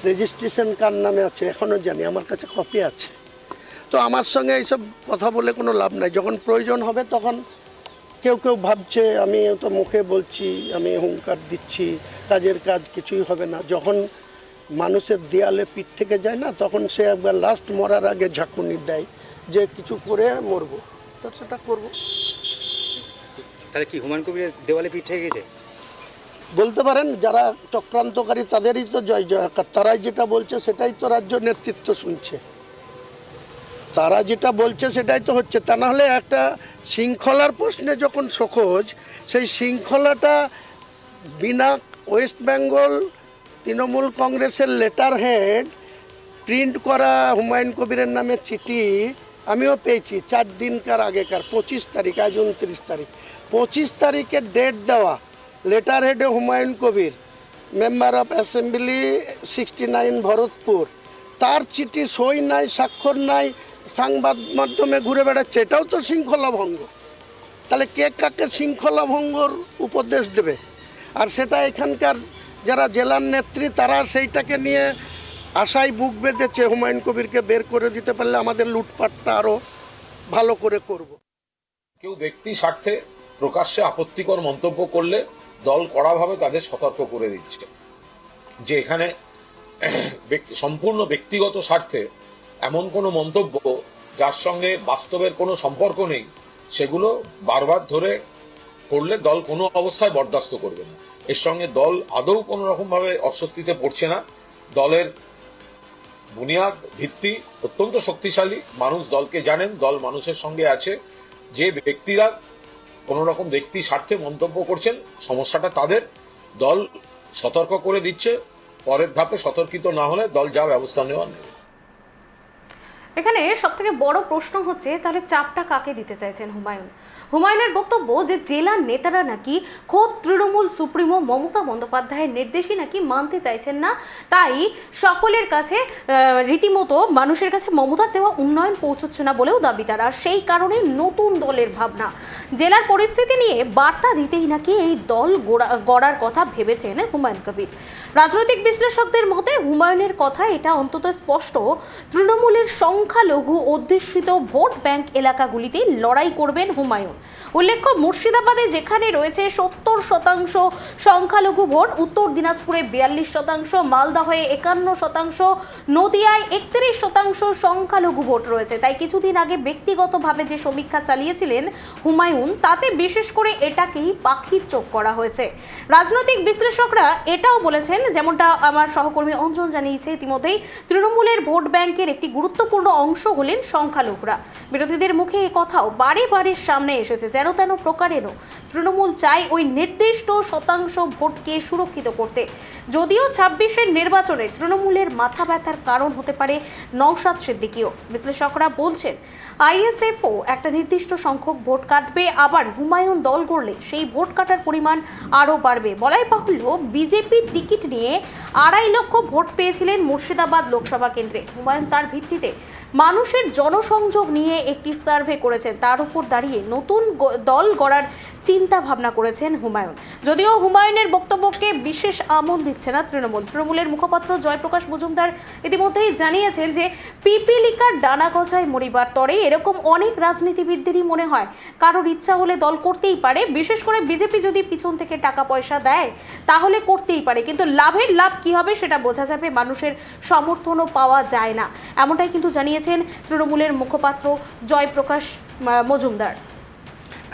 রেজিস্ট্রেশন কার নামে আছে এখনও জানি, আমার কাছে কপি আছে। তো আমার সঙ্গে এইসব কথা বলে কোনো লাভ নাই। যখন প্রয়োজন হবে তখন কেউ কেউ ভাবছে আমি তো মুখে বলছি, আমি হুঙ্কার দিচ্ছি, কাজের কাজ কিছুই হবে না। যখন মানুষের দেয়ালে পিঠ থেকে যায় না, তখন সে একবার লাস্ট মরার আগে ঝাঁকুনি দেয় যে কিছু করে মরবো, তো সেটা করবো। তাহলে কি হুমায়ুন কবিরের দেওয়ালে পিঠ থেকে গেছে? বলতে পারেন যারা চক্রান্তকারী তাদেরই তো জয় জয়কার। তারাই যেটা বলছে সেটাই তো রাজ্য নেতৃত্ব শুনছে, তারা যেটা বলছে সেটাই তো হচ্ছে। তা নাহলে একটা শৃঙ্খলার প্রশ্নে যখন সখোজ, সেই শৃঙ্খলাটা বিনা ওয়েস্ট বেঙ্গল তৃণমূল কংগ্রেসের লেটার হেড প্রিন্ট করা হুমায়ুন কবিরের নামে চিঠি আমিও পেয়েছি 4 দিনকার আগেকার, 25 তারিখ, আজ 29 তারিখ। 25 তারিখে ডেট দেওয়া, লেটার হেডে Humayun Kabir, member of assembly 69 Bharatpur. তার চিঠি সই নাই, স্বাক্ষর নাই, সংবাদ মাধ্যমে ঘুরে বেড়াচ্ছে। এটাও তো শৃঙ্খলা ভঙ্গ। তাহলে কে কাকে শৃঙ্খলা ভঙ্গর উপদেশ দেবে? আর সেটা এখানকার যারা জেলার নেত্রী, তারা সেইটাকে নিয়ে আশায় বুক বেঁধেছে, হুমায়ুন কবিরকে বের করে দিতে পারলে আমাদের লুটপাটটা আরও ভালো করে করব। কেউ ব্যক্তি স্বার্থে প্রকাশ্যে আপত্তিকর মন্তব্য করলে দল কড়াভাবে তাদের সতর্ক করে দিচ্ছে যে এখানে সম্পূর্ণ ব্যক্তিগত স্বার্থে এমন কোনো মন্তব্য যার সঙ্গে বাস্তবের কোনো সম্পর্ক নেই, সেগুলো বারবার ধরে করলে দল কোনো অবস্থায় বরদাস্ত করবে না। এর সঙ্গে দল আদৌ কোনো রকমভাবে অস্বস্তিতে পড়ছে না। দলের বুনিয়াদ ভিত্তি অত্যন্ত শক্তিশালী। মানুষ দলকে জানেন, দল মানুষের সঙ্গে আছে। যে ব্যক্তিরা কোনো রকম ব্যক্তি স্বার্থে মন্তব্য করছেন, সমস্যাটা তাদের। দল সতর্ক করে দিচ্ছে, পরের ধাপে সতর্কিত না হলে দল যা ব্যবস্থা নেওয়ার নেবে। এখানে সবথেকে বড় প্রশ্ন হচ্ছে, তাহলে চাপটা কাকে দিতে চাইছেন হুমায়ুন? হুমায়ুনের বক্তব্য যে জেলার নেতারা নাকি খোদ তৃণমূল সুপ্রিমো মমতা বন্দ্যোপাধ্যায়ের নির্দেশই নাকি মানতে চাইছেন না, তাই সকলের কাছে রীতিমতো মানুষের কাছে মমতার দেওয়া উন্নয়ন পৌঁছচ্ছে না বলেও দাবি তারা। সেই কারণে নতুন দলের ভাবনা, জেলার পরিস্থিতি নিয়ে বার্তা দিতেই নাকি এই দল গড়ার কথা ভেবেছেন হুমায়ুন কবির। রাজনৈতিক বিশ্লেষকদের মতে হুমায়ুনের কথা এটা অন্তত স্পষ্ট, তৃণমূলের সংখ্যালঘু অধ্যুষিত ভোট ব্যাংক এলাকাগুলিতে লড়াই করবেন হুমায়ুন। উল্লেখ্য, মুর্শিদাবাদে যেখানে রয়েছে 70% সংখ্যালঘু ভোট, উত্তর দিনাজপুরে 42%, মালদহে 51%, নদিয়ায় 31% সংখ্যালঘু ভোট রয়েছে। তাই কিছুদিন আগে ব্যক্তিগতভাবে যে সমীক্ষা চালিয়েছিলেন হুমায়ুন, তাতে বিশেষ করে এটাকেই পাখির চোখ করা হয়েছে। রাজনৈতিক বিশ্লেষকরা এটাও বলেছেন, যেমনটা আমার সহকর্মী অঞ্জন জানিয়েছে ইতিমধ্যেই, তৃণমূলের ভোট ব্যাংকের একটি গুরুত্বপূর্ণ অংশ হলেন সংখ্যালঘুরা। বিরোধীদের মুখে এ কথাও বারে বারে সামনে এসেছে, যেন তেন প্রকারেরও তৃণমূল চায় ওই নির্দিষ্ট শতাংশ ভোটকে সুরক্ষিত করতে। যদিও 26-এর নির্বাচনে তৃণমূলের মাথা ব্যথার কারণ হতে পারে নওশাদ সিদ্দিকীও। বিশ্লেষকরা বলছেন আইএসএফও একটা নির্দিষ্ট সংখ্যক ভোট কাটবে, আবার হুমায়ুন দল গড়লে সেই ভোট কাটার পরিমাণ আরও বাড়বে। বলাই বাহুল্য, বিজেপির টিকিট নিয়ে 2.5 লক্ষ ভোট পেয়েছিলেন মুর্শিদাবাদ লোকসভা কেন্দ্রে হুমায়ুন। তার ভিত্তিতে মানুষের জনসংযোগ নিয়ে একটি সার্ভে করেছেন, তার উপর দাঁড়িয়ে নতুন দল গড়ার চিন্তা ভাবনা করেছেন হুমায়ুন। যদিও হুমায়ুনের বক্তব্যকে বিশেষ আমল দিচ্ছে না তৃণমূলের মুখপাত্র জয়প্রকাশ মজুমদার ইতিমধ্যেই জানিয়েছেন যে পিপিলিকার ডানা গজায় মরিবার তরে এরকম অনেক রাজনীতিবিদদেরই মনে হয় কারোর ইচ্ছা হলে দল করতেই পারে, বিশেষ করে বিজেপি যদি পিছন থেকে টাকা পয়সা দেয় তাহলে করতেই পারে, কিন্তু লাভের লাভ কি হবে সেটা বোঝা যাবে, মানুষের সমর্থনও পাওয়া যায় না, এমনটাই কিন্তু জানিয়েছেন তৃণমূলের মুখপাত্র জয়প্রকাশ মজুমদার।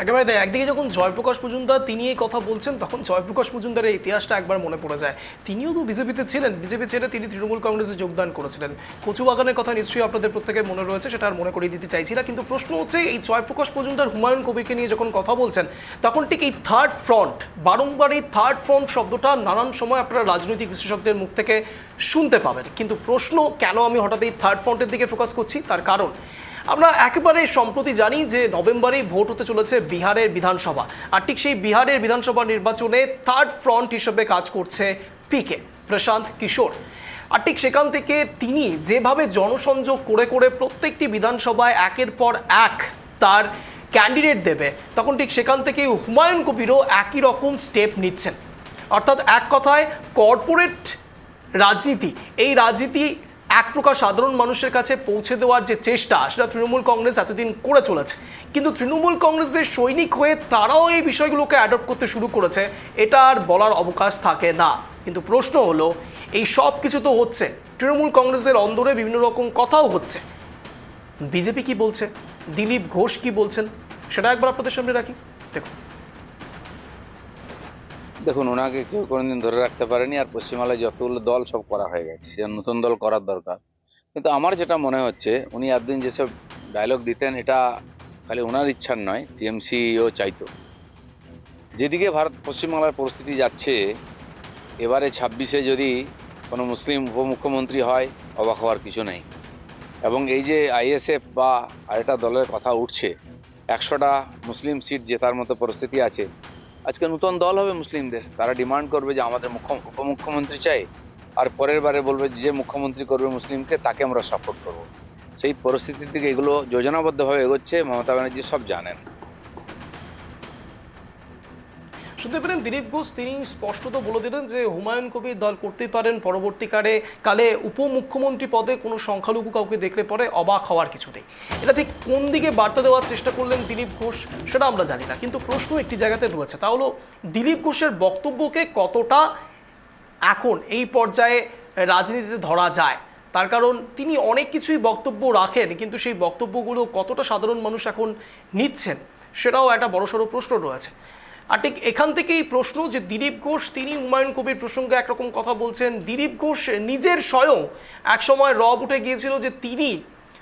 একেবারে তাই। একদিকে যখন জয়প্রকাশ মজুমদার তিনি এই কথা বলছেন, তখন জয়প্রকাশ মজুমদারের ইতিহাসটা একবার মনে পড়ে যায়। তিনিও তো বিজেপিতে ছিলেন, বিজেপি ছেড়ে তিনি তৃণমূল কংগ্রেসে যোগদান করেছিলেন। কচুবাগানের কথা নিশ্চয়ই আপনাদের প্রত্যেকের মনে রয়েছে, সেটা আর মনে করিয়ে দিতে চাইছি না। কিন্তু প্রশ্ন হচ্ছে, এই জয়প্রকাশ মজুমদার হুমায়ুন কবিরকে নিয়ে যখন কথা বলছেন, তখন ঠিক এই থার্ড ফ্রন্ট, বারংবার এই থার্ড ফ্রন্ট শব্দটা নানান সময় আপনারা রাজনৈতিক বিশেষজ্ঞদের মুখ থেকে শুনতে পাবেন। কিন্তু প্রশ্ন, কেন আমি হঠাৎ এই থার্ড ফ্রন্টের দিকে ফোকাস করছি, তার কারণ আমরা একেবারে সম্প্রতি জানি যে নভেম্বরেই ভোট হতে চলেছে বিহারের বিধানসভা, আর ঠিক সেই বিহারের বিধানসভা নির্বাচনে থার্ড ফ্রন্ট হিসেবে কাজ করছে পিকে, প্রশান্ত কিশোর। আর ঠিক সেখান থেকে তিনি যেভাবে জনসংযোগ করে করে প্রত্যেকটি বিধানসভায় একের পর এক তার ক্যান্ডিডেট দেবে, তখন ঠিক সেখান থেকে হুমায়ুন কবিরও একই রকম স্টেপ নিচ্ছেন। অর্থাৎ এক কথায় কর্পোরেট রাজনীতি, এই রাজনীতি এক প্রকার সাধারণ মানুষের কাছে পৌঁছে দেওয়ার যে চেষ্টা, সেটা তৃণমূল কংগ্রেস এতদিন করে চলেছে। কিন্তু তৃণমূল কংগ্রেসের সৈনিক হয়ে তারাও এই বিষয়গুলোকে অ্যাডপ্ট করতে শুরু করেছে, এটা আর বলার অবকাশ থাকে না। কিন্তু প্রশ্ন হলো, এই সব কিছু তো হচ্ছে, তৃণমূল কংগ্রেসের অন্দরে বিভিন্ন রকম কথাও হচ্ছে। বিজেপি কি বলছে, দিলীপ ঘোষ কি বলছেন, সেটা একবার আপনাদের সামনে রাখি। দেখুন, ওনাকে কেউ কোনোদিন ধরে রাখতে পারেনি, আর পশ্চিমবাংলায় যতগুলো দল সব করা হয়ে গেছে, সে নতুন দল করার দরকার। কিন্তু আমার যেটা মনে হচ্ছে, উনি একদিন যেসব ডায়লগ দিতেন, এটা খালি ওনার ইচ্ছার নয়, টিএমসিও চাইতো। যেদিকে পশ্চিমবাংলার পরিস্থিতি যাচ্ছে, এবারে 26-এ যদি কোনো মুসলিম উপমুখ্যমন্ত্রী হয়, অবাক হওয়ার কিছু নেই। এবং এই যে আইএসএফ বা আরেকটা দলের কথা উঠছে, 100টা মুসলিম সিট জেতার মতো পরিস্থিতি আছে। আজকে নতুন দল হবে মুসলিমদের, তারা ডিমান্ড করবে যে আমাদের উপমুখ্যমন্ত্রী চাই, আর পরের বারে বলবে যে মুখ্যমন্ত্রী করবে মুসলিমকে, তাকে আমরা সাপোর্ট করব। সেই পরিস্থিতির দিকে এগুলো যোজনাবদ্ধভাবে এগোচ্ছে, মমতা ব্যানার্জি সব জানেন। শুনতে পেলেন দিলীপ ঘোষ, তিনি স্পষ্টত বলে দিলেন যে হুমায়ুন কবির দল করতেই পারেন, পরবর্তীকালে উপমুখ্যমন্ত্রী পদে কোনো সংখ্যালঘু কাউকে দেখলে পরে অবাক হওয়ার কিছু নেই। এটা ঠিক কোন দিকে বার্তা দেওয়ার চেষ্টা করলেন দিলীপ ঘোষ, সেটা আমরা জানি না। কিন্তু প্রশ্ন একটি জায়গাতে রয়েছে, তা হলো দিলীপ ঘোষের বক্তব্যকে কতটা এখন এই পর্যায়ে রাজনীতিতে ধরা যায়। তার কারণ তিনি অনেক কিছুই বক্তব্য রাখেন, কিন্তু সেই বক্তব্যগুলো কতটা সাধারণ মানুষ এখন নিচ্ছেন, সেটাও একটা বড়সড় প্রশ্ন রয়েছে। আর ঠিক এখান থেকেই প্রশ্ন যে দিলীপ ঘোষ তিনি হুমায়ুন কবির প্রসঙ্গে একরকম কথা বলছেন। দিলীপ ঘোষ নিজের স্বয়ং একসময় রব উঠে গিয়েছিল যে তিনি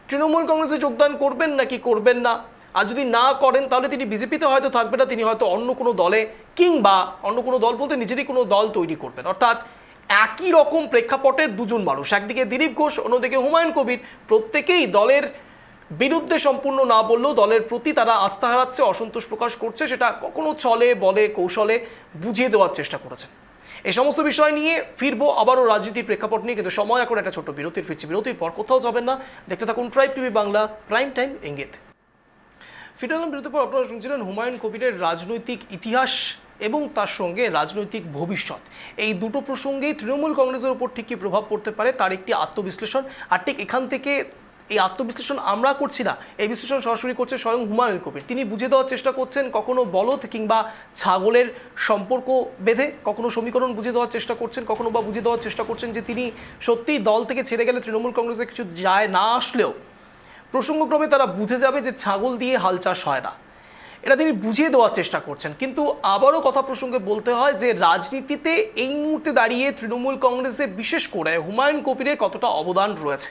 তৃণমূল কংগ্রেসে যোগদান করবেন নাকি করবেন না, আর যদি না করেন তাহলে তিনি বিজেপিতে হয়তো থাকবেন না, তিনি হয়তো অন্য কোনো দলে, কিংবা অন্য কোনো দল বলতে নিজেরই কোনো দল তৈরি করবেন। অর্থাৎ একই রকম প্রেক্ষাপটের দুজন মানুষ, একদিকে দিলীপ ঘোষ, অন্যদিকে হুমায়ুন কবির, প্রত্যেকেই দলের বিরুদ্ধে সম্পূর্ণ না বললেও দলের প্রতি তারা আস্থা হারাচ্ছে, অসন্তোষ প্রকাশ করছে, সেটা কখনো ছলে বলে কৌশলে বুঝিয়ে দেওয়ার চেষ্টা করেছেন। এই সমস্ত বিষয় নিয়ে ফিরবো আবারও রাজনীতির প্রেক্ষাপট নিয়ে, কিন্তু সময় এখন একটা ছোট্ট বিরতির। ফিরছি বিরতির পর, কোথাও যাবেন না, দেখতে থাকুন tribe TV Bangla, prime time ইঙ্গিত। ফিরলাম বিরতির পর। আপনারা শুনছিলেন হুমায়ুন কবিরের রাজনৈতিক ইতিহাস এবং তার সঙ্গে রাজনৈতিক ভবিষ্যৎ, এই দুটো প্রসঙ্গেই তৃণমূল কংগ্রেসের উপর ঠিক কী প্রভাব পড়তে পারে তার একটি আত্মবিশ্লেষণ। আর ঠিক এখান থেকে এই আত্মবিশ্লেষণ আমরা করছি না, এই বিশ্লেষণ সরাসরি করছে স্বয়ং হুমায়ুন কবির। তিনি বুঝে দেওয়ার চেষ্টা করছেন, কখনো বলদ কিংবা ছাগলের সম্পর্ক বেঁধে, কখনো সমীকরণ বুঝে দেওয়ার চেষ্টা করছেন, কখনো বা বুঝে দেওয়ার চেষ্টা করছেন যে তিনি সত্যিই দল থেকে ছেড়ে গেলে তৃণমূল কংগ্রেসে কিছু যায় না আসলেও প্রসঙ্গক্রমে তারা বুঝে যাবে যে ছাগল দিয়ে হাল চাষ হয় না, এটা তিনি বুঝিয়ে দেওয়ার চেষ্টা করছেন। কিন্তু আবারও কথা প্রসঙ্গে বলতে হয় যে রাজনীতিতে এই মুহূর্তে দাঁড়িয়ে তৃণমূল কংগ্রেসে বিশেষ করে হুমায়ুন কবিরের কতটা অবদান রয়েছে।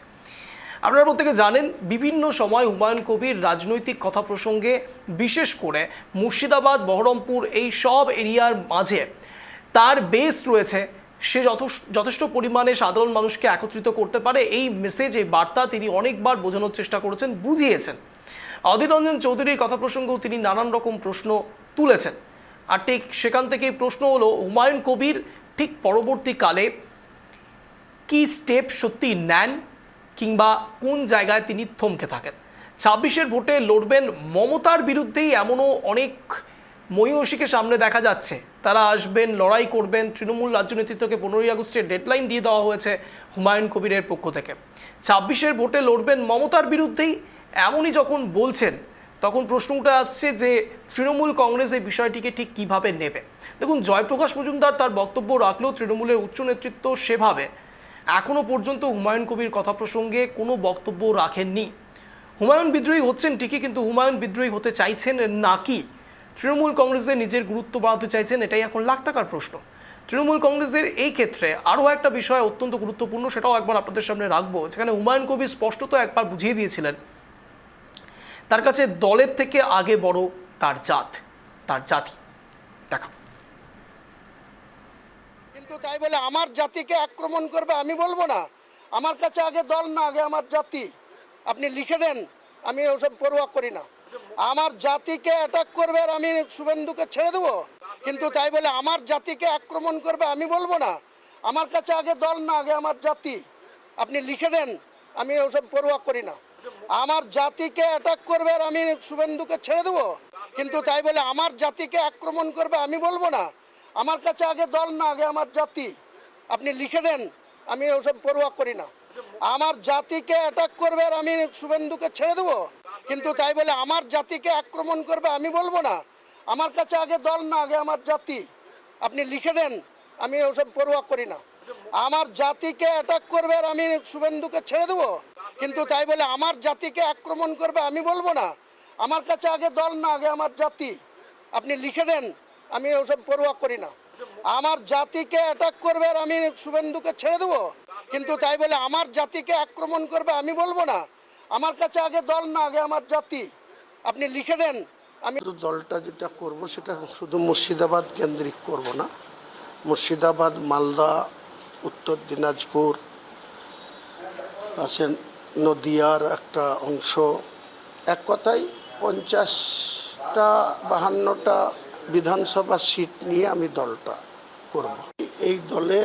আপনারা প্রত্যেকে জানেন, বিভিন্ন সময় হুমায়ুন কবির রাজনৈতিক কথা প্রসঙ্গে, বিশেষ করে মুর্শিদাবাদ, বহরমপুর, এই সব এরিয়ার মাঝে তার বেস রয়েছে। সে যথেষ্ট পরিমাণে সাধারণ মানুষকে একত্রিত করতে পারে, এই মেসেজ, এই বার্তা তিনি অনেকবার বোঝানোর চেষ্টা করেছেন, বুঝিয়েছেন। অধীর রঞ্জন চৌধুরীর কথা প্রসঙ্গেও তিনি নানান রকম প্রশ্ন তুলেছেন। আর ঠিক সেখান থেকেই প্রশ্ন হলো, হুমায়ুন কবির ঠিক পরবর্তীকালে কী স্টেপ সত্যি নেন, কিংবা কোন জায়গায় তিনি থমকে থাকেন? 26-এর ভোটে লড়বেন মমতার বিরুদ্ধেই এমনও অনেক মহিষীকে সামনে দেখা যাচ্ছে। তারা আসবেন, লড়াই করবেন। তৃণমূল রাজ্য নেতৃত্বকে 15ই আগস্টের ডেডলাইন দিয়ে দেওয়া হয়েছে হুমায়ুন কবিরের পক্ষ থেকে। 26-এর ভোটে লড়বেন মমতার বিরুদ্ধেই এমনই যখন বলছেন, তখন প্রশ্ন উঠে আসছে যে তৃণমূল কংগ্রেস এই বিষয়টিকে ঠিক কিভাবে নেবে। দেখুন, জয়প্রকাশ মজুমদার তার বক্তব্য রাখলেও তৃণমূলের উচ্চ নেতৃত্ব সেভাবে এখনও পর্যন্ত হুমায়ুন কবির কথা প্রসঙ্গে কোনো বক্তব্য রাখেননি। হুমায়ুন বিদ্রোহী হচ্ছেন ঠিকই, কিন্তু হুমায়ুন বিদ্রোহী হতে চাইছেন নাকি তৃণমূল কংগ্রেসের নিজের গুরুত্ব বাড়াতে চাইছেন, এটাই এখন লাখ টাকার প্রশ্ন। তৃণমূল কংগ্রেসের এই ক্ষেত্রে আরও একটা বিষয় অত্যন্ত গুরুত্বপূর্ণ, সেটাও একবার আপনাদের সামনে রাখবো, যেখানে হুমায়ুন কবির স্পষ্টত একবার বুঝিয়ে দিয়েছিলেন তার কাছে দলের থেকে আগে বড় তার জাত, তার জাতি। দেখা কিন্তু তাই বলে আমার জাতিকে আক্রমণ করবে আমি বলবো না। আমার কাছে আগে দল না, আগে আমার জাতি। আপনি লিখে দেন, আমি ওসব পরোয়া করি না। আমার জাতিকে অ্যাটাক করবে আর আমি শুভেন্দুকে ছেড়ে দেবো? কিন্তু তাই বলে আমার জাতিকে আক্রমণ করবে আমি বলবো না। আমার কাছে আগে দল না, আগে আমার জাতি। আপনি লিখে দেন, আমি ওসব পরোয়া করি না। আমার জাতিকে অ্যাটাক করবে আর আমি শুভেন্দুকে ছেড়ে দেবো? কিন্তু তাই বলে আমার জাতিকে আক্রমণ করবে আমি বলবো না। আমার কাছে আগে দল না, আগে আমার জাতি। আপনি লিখে দেন, আমি ওসব পরোয়া করি না। আমার জাতিকে অ্যাটাক করবে আর আমি শুভেন্দুকে ছেড়ে দেবো? কিন্তু তাই বলে আমার জাতিকে আক্রমণ করবে আমি বলবো না। আমার কাছে আগে দল না, আগে আমার জাতি। আপনি লিখে দেন, আমি ওসব পরোয়া করি না। আমার জাতিকে অ্যাটাক করবে আর আমি শুভেন্দুকে ছেড়ে দেবো? কিন্তু তাই বলে আমার জাতিকে আক্রমণ করবে আমি বলবো না। আমার কাছে আগে দল না, আগে আমার জাতি। আপনি লিখে দেন, আমি ওসব পরোয়া করি না। আমার জাতিকে অ্যাটাক করবে আর আমি শুভেন্দুকে ছেড়ে দেবো? কিন্তু তাই বলে আমার জাতিকে আক্রমণ করবে আমি বলবো না। আমার কাছে আগে দল না, আগে আমার জাতি। আপনি লিখে দেন, আমি দলটা যেটা করব সেটা শুধু মুর্শিদাবাদ কেন্দ্রিক করব না। মুর্শিদাবাদ, মালদা, উত্তর দিনাজপুর, আছেন নদিয়ার একটা অংশ, এক কথায় 50টা 52টা বিধানসভা সিট নিয়ে আমি দলটা করব। এই দলে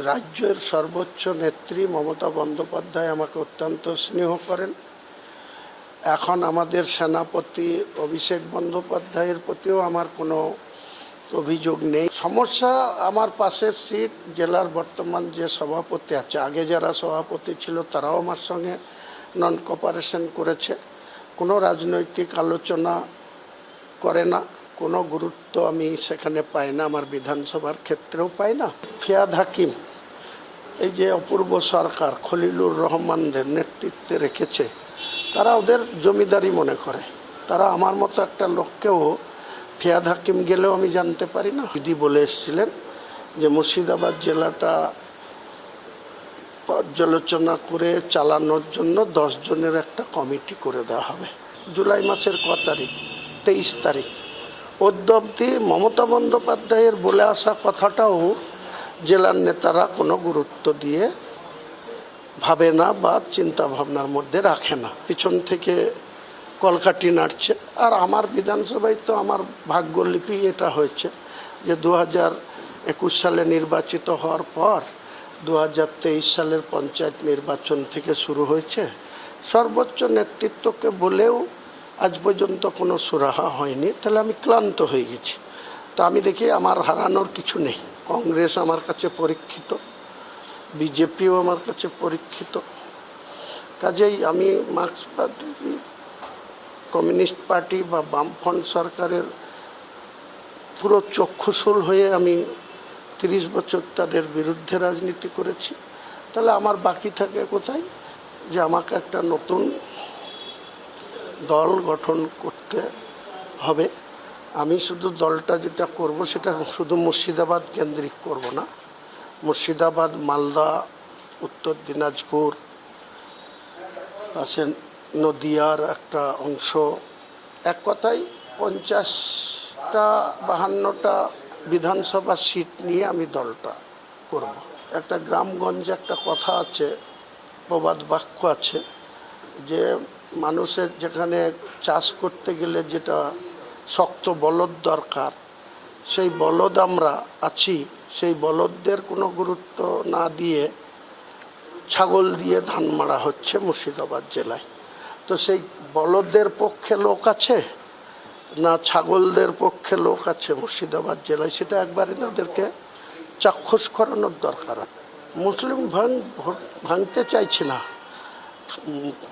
রাজ্যের সর্বোচ্চ নেত্রী মমতা বন্দ্যোপাধ্যায় আমাকে অত্যন্ত স্নেহ করেন। এখন আমাদের সেনাপতি অভিষেক বন্দ্যোপাধ্যায়ের প্রতিও আমার কোনো অভিযোগ নেই। সমস্যা আমার পাশের সিট জেলার বর্তমান যে সভাপতি আছে, আগে যারা সভাপতি ছিল তারাও আমার সঙ্গে নন কোঅপারেশন করেছে, কোনো রাজনৈতিক আলোচনা করে না, কোনো গুরুত্ব আমি সেখানে পাই না, আমার বিধানসভার ক্ষেত্রেও পাই না। ফিয়াদ হাকিম, এই যে অপূর্ব সরকার খলিলুর রহমানদের নেতৃত্বে রেখেছে, তারা ওদের জমিদারি মনে করে। তারা আমার মতো একটা লোককেও, ফিয়াদ হাকিম গেলেও আমি জানতে পারি না। দিদি বলে এসেছিলেন যে মুর্শিদাবাদ জেলাটা পর্যালোচনা করে চালানোর জন্য 10 জনের একটা কমিটি করে দেওয়া হবে। জুলাই মাসের 23 তারিখ অদ্যাবধি মমতা বন্দ্যোপাধ্যায়ের বলে আসা কথাটাও জেলার নেতারা কোনো গুরুত্ব দিয়ে ভাবে না বা চিন্তা ভাবনার মধ্যে রাখে না, পিছন থেকে কলকাঠি নাড়ছে। আর আমার বিধানসভায় তো আমার ভাগ্যলিপি এটা হয়েছে যে 2021 সালে নির্বাচিত হওয়ার পর 2023 সালের পঞ্চায়েত নির্বাচন থেকে শুরু হয়েছে। সর্বোচ্চ নেতৃত্বকে বলেও আজ পর্যন্ত কোনো সুরাহা হয়নি। তাহলে আমি ক্লান্ত হয়ে গেছি। তো আমি দেখি আমার হারানোর কিছু নেই। কংগ্রেস আমার কাছে পরীক্ষিত, বিজেপিও আমার কাছে পরীক্ষিত। কাজেই আমি মার্ক্সবাদী কমিউনিস্ট পার্টি বা বামফ্রন্ট সরকারের পুরো চক্ষুশূল হয়ে আমি 30 বছর তাদের বিরুদ্ধে রাজনীতি করেছি। তাহলে আমার বাকি থাকে কোথায়, যে আমাকে একটা নতুন দল গঠন করতে হবে। আমি শুধু দলটা যেটা করব সেটা শুধু মুর্শিদাবাদ কেন্দ্রিক করব না। মুর্শিদাবাদ, মালদা, উত্তর দিনাজপুর, আছেন নদিয়ার একটা অংশ, এক কথায় 50টা 52টা বিধানসভা সিট নিয়ে আমি দলটা করব। একটা গ্রামগঞ্জে একটা কথা আছে, প্রবাদ বাক্য আছে যে মানুষের যেখানে চাষ করতে গেলে যেটা শক্ত বলদ দরকার, সেই বলদ আমরা আছি, সেই বলদদের কোনো গুরুত্ব না দিয়ে ছাগল দিয়ে ধান মারা হচ্ছে মুর্শিদাবাদ জেলায়। তো সেই বলদের পক্ষে লোক আছে না ছাগলদের পক্ষে লোক আছে মুর্শিদাবাদ জেলায়, সেটা একবার এনাদেরকে চাক্ষুষ করানোর দরকার আছে। মুসলিম ভোট ভাঙতে চাইছি না,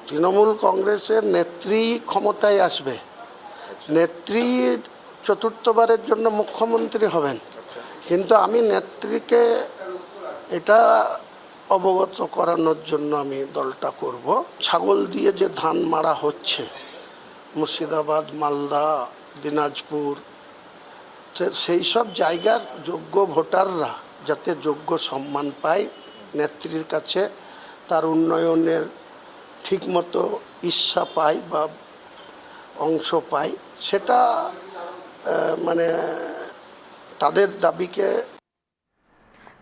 তৃণমূল কংগ্রেসের নেত্রী ক্ষমতায় আসবে, নেত্রী চতুর্থবারের জন্য মুখ্যমন্ত্রী হবেন, কিন্তু আমি নেত্রীকে এটা অবগত করানোর জন্য আমি দলটা করব। ছাগল দিয়ে যে ধান মারা হচ্ছে মুর্শিদাবাদ, মালদা, দিনাজপুর, সেই সব জায়গার যোগ্য ভোটাররা যাতে যোগ্য সম্মান পায় নেত্রীর কাছে, তার উন্নয়নের ঠিকমতো ইচ্ছা পায় বা অংশ পায়, সেটা মানে তাদের দাবিকে।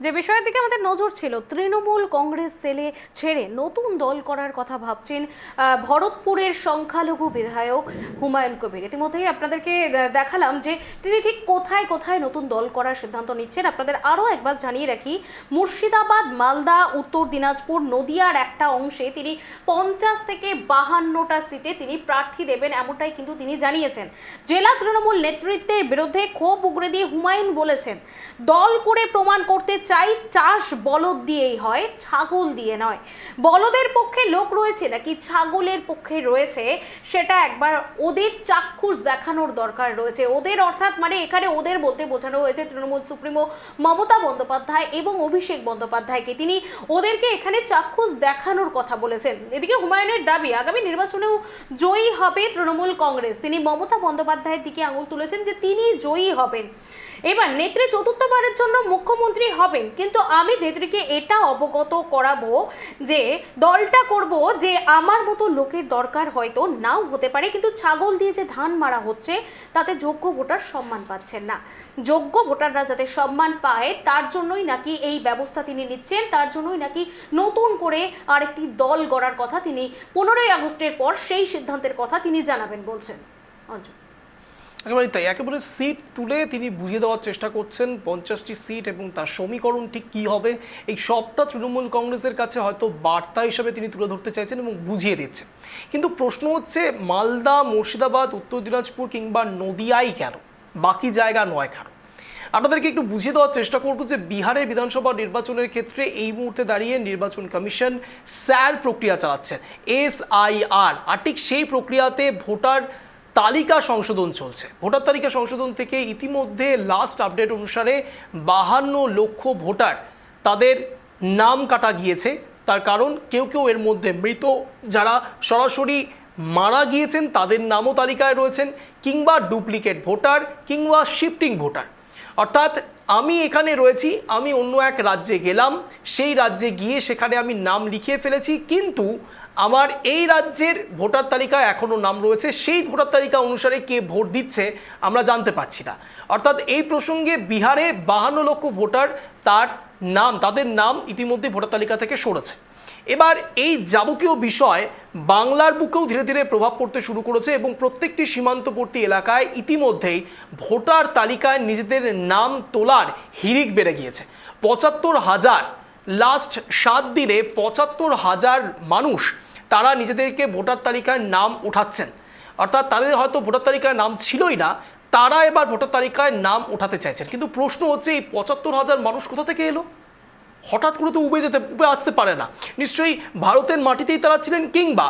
যে বিষয়ের দিকে আমাদের নজর ছিল, তৃণমূল কংগ্রেস ছেড়ে নতুন দল করার কথা ভাবছেন ভরতপুরের সংখ্যালঘু বিধায়ক হুমায়ুন কবির। ইতিমধ্যেই আপনাদেরকে দেখালাম যে তিনি ঠিক কোথায় কোথায় নতুন দল করার সিদ্ধান্ত নিচ্ছেন। আপনাদের আরও একবার জানিয়ে রাখি, মুর্শিদাবাদ, মালদা, উত্তর দিনাজপুর, নদিয়ার একটা অংশে তিনি 50 থেকে 52টা সিটে তিনি প্রার্থী দেবেন, এমনটাই কিন্তু তিনি জানিয়েছেন। জেলা তৃণমূল নেতৃত্বের বিরুদ্ধে ক্ষোভ উগরে দিয়ে হুমায়ুন বলেছেন, দল করে প্রমাণ করতে চাই চাষ বলদ দিয়েই হয়, ছাগল দিয়ে নয়। বলদের পক্ষে লোক রয়েছে নাকি ছাগলের পক্ষে রয়েছে, সেটা একবার ওদের চাক্ষুষ দেখানোর দরকার রয়েছে। ওদের অর্থাৎ মানে এখানে ওদের বলতে বোঝানো হয়েছে তৃণমূল সুপ্রিমো মমতা বন্দ্যোপাধ্যায় এবং অভিষেক বন্দ্যোপাধ্যায়কে। তিনি ওদেরকে এখানে চাক্ষুষ দেখানোর কথা বলেছেন। এদিকে হুমায়ুনের দাবি, আগামী নির্বাচনেও জয়ী হবে তৃণমূল কংগ্রেস। তিনি মমতা বন্দ্যোপাধ্যায়ের দিকে আঙুল তুলেছেন যে তিনি জয়ী হবেন, এবার নেত্রী চতুর্থবারের জন্য মুখ্যমন্ত্রী হবেন, কিন্তু আমি নেত্রীকে এটা অবগত করাবো যে দলটা করব যে আমার মতো লোকের দরকার হয়তো নাও হতে পারে, কিন্তু ছাগল দিয়ে যে ধান মারা হচ্ছে তাতে যোগ্য ভোটার সম্মান পাচ্ছেন না। যোগ্য ভোটাররা যাতে সম্মান পায় তার জন্যই নাকি এই ব্যবস্থা তিনি নিচ্ছেন, তার জন্যই নাকি নতুন করে আরেকটি দল গড়ার কথা তিনি 15ই আগস্টের পর সেই সিদ্ধান্তের কথা তিনি জানাবেন বলছেন। অঞ্জন, একেবারে তাই, একেবারে সিট তুলে তিনি বুঝিয়ে দেওয়ার চেষ্টা করছেন 50টি সিট এবং তার সমীকরণ ঠিক কী হবে, এই সবটা তৃণমূল কংগ্রেসের কাছে হয়তো বার্তা হিসাবে তিনি তুলে ধরতে চাইছেন এবং বুঝিয়ে দিচ্ছেন। কিন্তু প্রশ্ন হচ্ছে, মালদা, মুর্শিদাবাদ, উত্তর দিনাজপুর কিংবা নদিয়াই কেন, বাকি জায়গা নয় কেন? আপনাদেরকে একটু বুঝিয়ে দেওয়ার চেষ্টা করব যে বিহারের বিধানসভা নির্বাচনের ক্ষেত্রে এই মুহূর্তে দাঁড়িয়ে নির্বাচন কমিশন স্যার প্রক্রিয়া চালাচ্ছেন, SIR, আর ঠিক সেই প্রক্রিয়াতে ভোটার তালিকা সংশোধন চলছে। ভোটার তালিকা সংশোধন থেকে ইতিমধ্যে লাস্ট আপডেট অনুসারে 52 লক্ষ ভোটার তাদের নাম কাটা গিয়েছে। তার কারণ কেউ কেউ এর মধ্যে মৃত, যারা সরাসরি মারা গিয়েছেন তাদের নামও তালিকায় রয়েছেন, কিংবা ডুপ্লিকেট ভোটার কিংবা শিফটিং ভোটার। অর্থাৎ আমি এখানে রয়েছি, আমি অন্য এক রাজ্যে গেলাম, সেই রাজ্যে গিয়ে সেখানে আমি নাম লিখিয়ে ফেলেছি, কিন্তু আমার এই রাজ্যের ভোটার তালিকায় এখনও নাম রয়েছে, সেই ভোটার তালিকা অনুসারে কে ভোট দিচ্ছে আমরা জানতে পারছি না। অর্থাৎ এই প্রসঙ্গে বিহারে 52 লক্ষ ভোটার তাদের নাম ইতিমধ্যে ভোটার তালিকা থেকে সরেছে। এবার এই যাবতীয় বিষয় বাংলার বুকেও ধীরে ধীরে প্রভাব পড়তে শুরু করেছে এবং প্রত্যেকটি সীমান্তবর্তী এলাকায় ইতিমধ্যেই ভোটার তালিকায় নিজেদের নাম তোলার হিড়িক বেড়ে গিয়েছে। 75,000 লাস্ট 7 দিনে 75,000 মানুষ তারা নিজেদেরকে ভোটার তালিকায় নাম ওঠাচ্ছেন। অর্থাৎ তাদের হয়তো ভোটার তালিকায় নাম ছিলই না, তারা এবার ভোটার তালিকায় নাম ওঠাতে চাইছেন। কিন্তু প্রশ্ন হচ্ছে, এই 75,000 মানুষ কোথা থেকে এলো? হঠাৎ করে তো উবে আসতে পারে না, নিশ্চয়ই ভারতের মাটিতেই তারা ছিলেন, কিংবা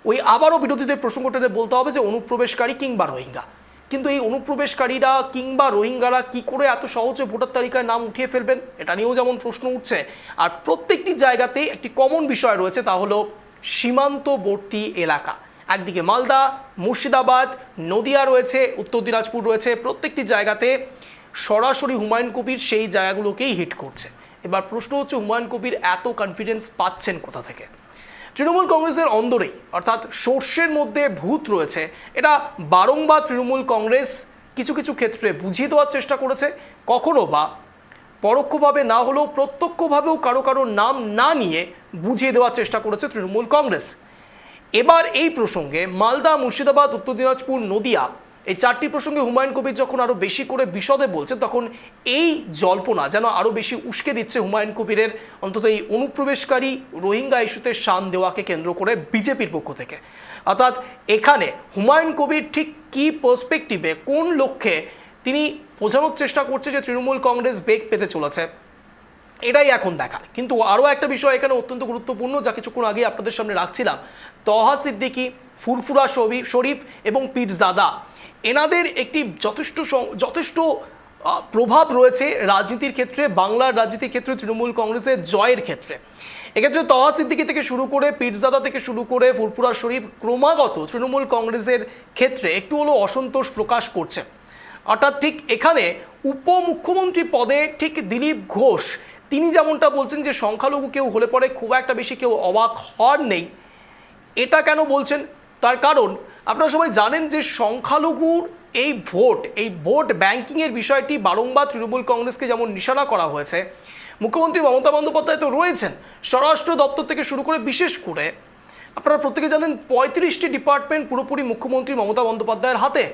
ওই আবারও বিরোধীদের প্রসঙ্গটা বলতে হবে যে অনুপ্রবেশকারী কিংবা রোহিঙ্গা। কিন্তু এই অনুপ্রবেশকারীরা কিংবা রোহিঙ্গারা কি করে এত সহজে ভোটার তালিকায় নাম উঠিয়ে ফেলবেন, এটা নিয়েও যেমন প্রশ্ন উঠছে। আর প্রত্যেকটি জায়গাতেই একটি কমন বিষয় রয়েছে, তা হলো সীমান্তবর্তী এলাকা। একদিকে মালদা, মুর্শিদাবাদ, নদিয়া রয়েছে, উত্তর দিনাজপুর রয়েছে, প্রত্যেকটি জায়গাতে সরাসরি হুমায়ুন কবির সেই জায়গাগুলোকেই হিট করছে। এবার প্রশ্ন হচ্ছে, হুমায়ুন কবির এত কনফিডেন্স পাচ্ছেন কোথা থেকে? তৃণমূল কংগ্রেসের অন্দরেই, অর্থাৎ সর্ষের মধ্যে ভূত রয়েছে, এটা বারংবার তৃণমূল কংগ্রেস কিছু কিছু ক্ষেত্রে বুঝিয়ে দেওয়ার চেষ্টা করেছে। কখনো বা পরোক্ষভাবে না হলেও প্রত্যক্ষভাবেও কারো নাম না নিয়ে বুঝিয়ে দেওয়ার চেষ্টা করেছে তৃণমূল কংগ্রেস। এবার এই প্রসঙ্গে মালদা, মুর্শিদাবাদ, উত্তর দিনাজপুর, নদিয়া এই চারটি প্রসঙ্গে হুমায়ুন কবির যখন আরও বেশি করে বিশদে বলছেন, তখন এই জল্পনা যেন আরও বেশি উস্কে দিচ্ছে হুমায়ুন কবিরের অন্তত এই অনুপ্রবেশকারী রোহিঙ্গা ইস্যুতে শান দেওয়াকে কেন্দ্র করে বিজেপির পক্ষ থেকে। অর্থাৎ এখানে হুমায়ুন কবির ঠিক কী পার্সপেক্টিভে, কোন লক্ষ্যে তিনি বোঝানোর চেষ্টা করছে যে তৃণমূল কংগ্রেস বেগ পেতে চলেছে, এটাই এখন দেখার। কিন্তু আরও একটা বিষয় এখানে অত্যন্ত গুরুত্বপূর্ণ, যা কিছুক্ষণ আগে আপনাদের সামনে রাখছিলাম। তহা সিদ্দিকী, ফুরফুরা শরীফ এবং পীরজাদা, এনাদের একটি যথেষ্ট প্রভাব রয়েছে রাজনীতির ক্ষেত্রে, বাংলার রাজনীতির ক্ষেত্রে, তৃণমূল কংগ্রেসের জয়ের ক্ষেত্রে। এক্ষেত্রে তহা সিদ্দিকী থেকে শুরু করে পীরজাদা থেকে শুরু করে ফুরফুরা শরীফ ক্রমাগত তৃণমূল কংগ্রেসের ক্ষেত্রে একটু হলেও অসন্তোষ প্রকাশ করছে। অর্থাৎ ঠিক এখানে উপমুখ্যমন্ত্রী পদে ঠিক দিলীপ ঘোষ তিনি যেমনটা বলছেন যে সংখ্যালঘু কেউ হলে পরে খুব একটা বেশি কেউ অবাক হওয়ার নেই। এটা কেন বলছেন? তার কারণ আপনারা সবাই জানেন যে সংখ্যালঘুর এই ভোট ব্যাংকিংয়ের বিষয়টি বারংবার তৃণমূল কংগ্রেসকে যেমন নিশানা করা হয়েছে, মুখ্যমন্ত্রী মমতা বন্দ্যোপাধ্যায় তো রয়েছেন, স্বরাষ্ট্র দপ্তর থেকে শুরু করে বিশেষ করে আপনারা প্রত্যেকে জানেন 35টি ডিপার্টমেন্ট পুরোপুরি মুখ্যমন্ত্রী মমতা বন্দ্যোপাধ্যায়ের হাতে।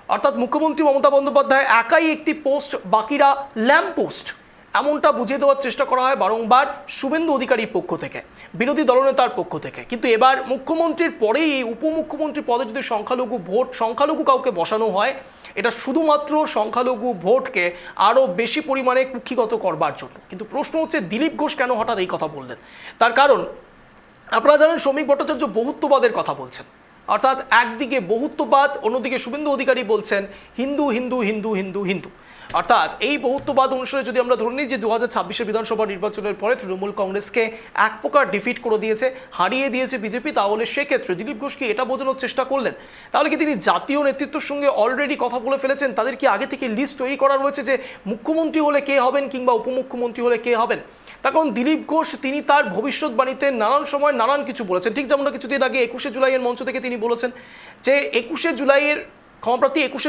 অর্থাৎ মুখ্যমন্ত্রী মমতা বন্দ্যোপাধ্যায় একাই একটি পোস্ট, বাকিরা ল্যাম্প পোস্ট, এমনটা বুঝিয়ে দেওয়ার চেষ্টা করা হয় বারংবার শুভেন্দু অধিকারীর পক্ষ থেকে, বিরোধী দলনেতার পক্ষ থেকে। কিন্তু এবার মুখ্যমন্ত্রীর পরেই এই উপমুখ্যমন্ত্রী পদে যদি সংখ্যালঘু কাউকে বসানো হয়, এটা শুধুমাত্র সংখ্যালঘু ভোটকে আরও বেশি পরিমাণে কুক্ষিগত করবার জন্য। কিন্তু প্রশ্ন হচ্ছে দিলীপ ঘোষ কেন হঠাৎ এই কথা বললেন? তার কারণ আপনারা জানেন শ্রমিক ভট্টাচার্য বহুত্ববাদের কথা বলছেন। অর্থাৎ একদিকে বহুত্ববাদ, অন্যদিকে শুভেন্দু অধিকারী বলছেন হিন্দু হিন্দু হিন্দু হিন্দু হিন্দু। অর্থাৎ এই বহুত্ববাদ অনুসারে যদি আমরা ধরে নিই যে 2026 বিধানসভা নির্বাচনের পরে তৃণমূল কংগ্রেসকে এক প্রকার ডিফিট করে দিয়েছে, হারিয়ে দিয়েছে বিজেপি, তাহলে সেক্ষেত্রে দিলীপ ঘোষ কি এটা বোঝানোর চেষ্টা করলেন? তাহলে কি তিনি জাতীয় নেতৃত্বের সঙ্গে অলরেডি কথা বলে ফেলেছেন? তাদের কি আগে থেকে লিস্ট তৈরি করা রয়েছে যে মুখ্যমন্ত্রী হলে কে হবেন কিংবা উপমুখ্যমন্ত্রী হলে কে হবেন? তার কারণ দিলীপ ঘোষ তিনি তার ভবিষ্যৎবাণীতে নানান সময় নানান কিছু বলেছেন। ঠিক যেমনটা কিছুদিন আগে 21শে জুলাইয়ের মঞ্চ থেকে তিনি বলেছেন যে 21শে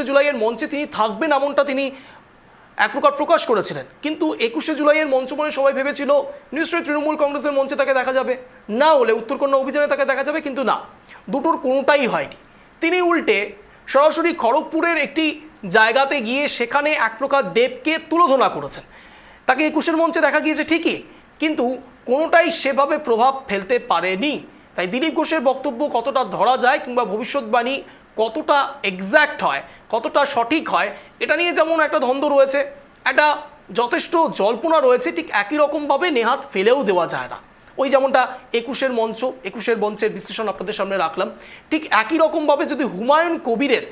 জুলাইয়ের মঞ্চে তিনি থাকবেন, এমনটা তিনি এক প্রকার প্রকাশ করেছিলেন। কিন্তু 21শে জুলাইয়ের মঞ্চ মানে সবাই ভেবেছিল নিশ্চয়ই তৃণমূল কংগ্রেসের মঞ্চে তাকে দেখা যাবে, না হলে উত্তরকন্যা অভিযানে তাকে দেখা যাবে, কিন্তু না, দুটোর কোনোটাই হয়নি। তিনি উল্টে সরাসরি খড়গপুরের একটি জায়গাতে গিয়ে সেখানে এক প্রকার দেবকে তুলোধনা করেছেন। তাকে 21শের মঞ্চে দেখা গিয়েছে ঠিকই, কিন্তু কোনোটাই সেভাবে প্রভাব ফেলতে পারেনি। তাই দিলীপ ঘোষের বক্তব্য কতটা ধরা যায় কিংবা ভবিষ্যৎবাণী কতটা এক্স্যাক্ট হয়, কতটা সঠিক হয়, এটা নিয়ে যেমন একটা দ্বন্দ্ব রয়েছে, একটা যথেষ্ট জল্পনা রয়েছে, ঠিক একই রকমভাবে নেহাত ফেলেও দেওয়া যায় না। ওই যেমনটা 21শের মঞ্চের বিশ্লেষণ আপনাদের সামনে রাখলাম, ঠিক একই রকমভাবে যদি হুমায়ুন কবিরের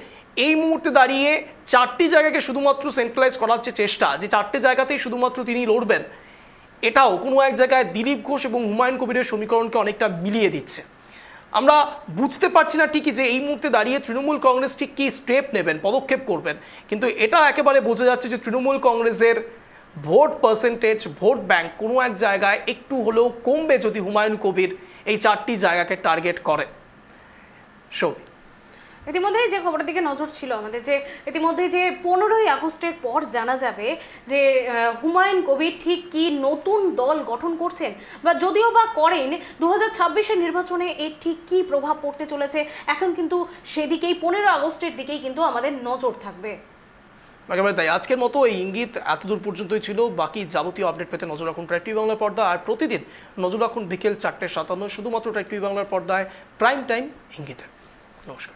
এই মুহূর্তে দাঁড়িয়ে 4টি জায়গাকে শুধুমাত্র সেন্ট্রালাইজ করার যে চেষ্টা, যে 4টে জায়গাতেই শুধুমাত্র তিনি লড়বেন, এটাও কোনো এক জায়গায় দিলীপ ঘোষ এবং হুমায়ুন কবিরের সমীকরণকে অনেকটা মিলিয়ে দিচ্ছে। আমরা বুঝতে পারছি না ঠিকই যে এই মুহূর্তে দাঁড়িয়ে তৃণমূল কংগ্রেস ঠিক কী স্টেপ নেবেন, পদক্ষেপ করবেন, কিন্তু এটা একেবারে বোঝা যাচ্ছে যে তৃণমূল কংগ্রেসের ভোট পার্সেন্টেজ, ভোট ব্যাংক কোনো এক জায়গায় একটু হলেও কমবে যদি হুমায়ুন কবির এই 4টি জায়গাকে টার্গেট করে। সবই ইতিমধ্যে যে খবরের দিকে নজর ছিল আমাদের, যে ইতিমধ্যে যে 15ই আগস্টের পর জানা যাবে যে হুমায়ুন কবির ঠিক কি নতুন দল গঠন করছেন, বা যদিও বা করেন 2026-এর নির্বাচনে এর ঠিক কি প্রভাব পড়তে চলেছে, এখন কিন্তু সেদিকেই 15 আগস্টের দিকেই কিন্তু আমাদের নজর থাকবে। একেবারে তাই। আজকের মতো এই ইঙ্গিত এতদূর পর্যন্তই ছিল। বাকি যাবতীয় আপডেট পেতে নজর রাখুন ট্রাইব টিভি বাংলার পর্দা, আর প্রতিদিন নজর রাখুন বিকেল 4:57 শুধুমাত্র ট্রাইব টিভি বাংলার পর্দায় প্রাইম টাইম ইঙ্গিতে। নমস্কার।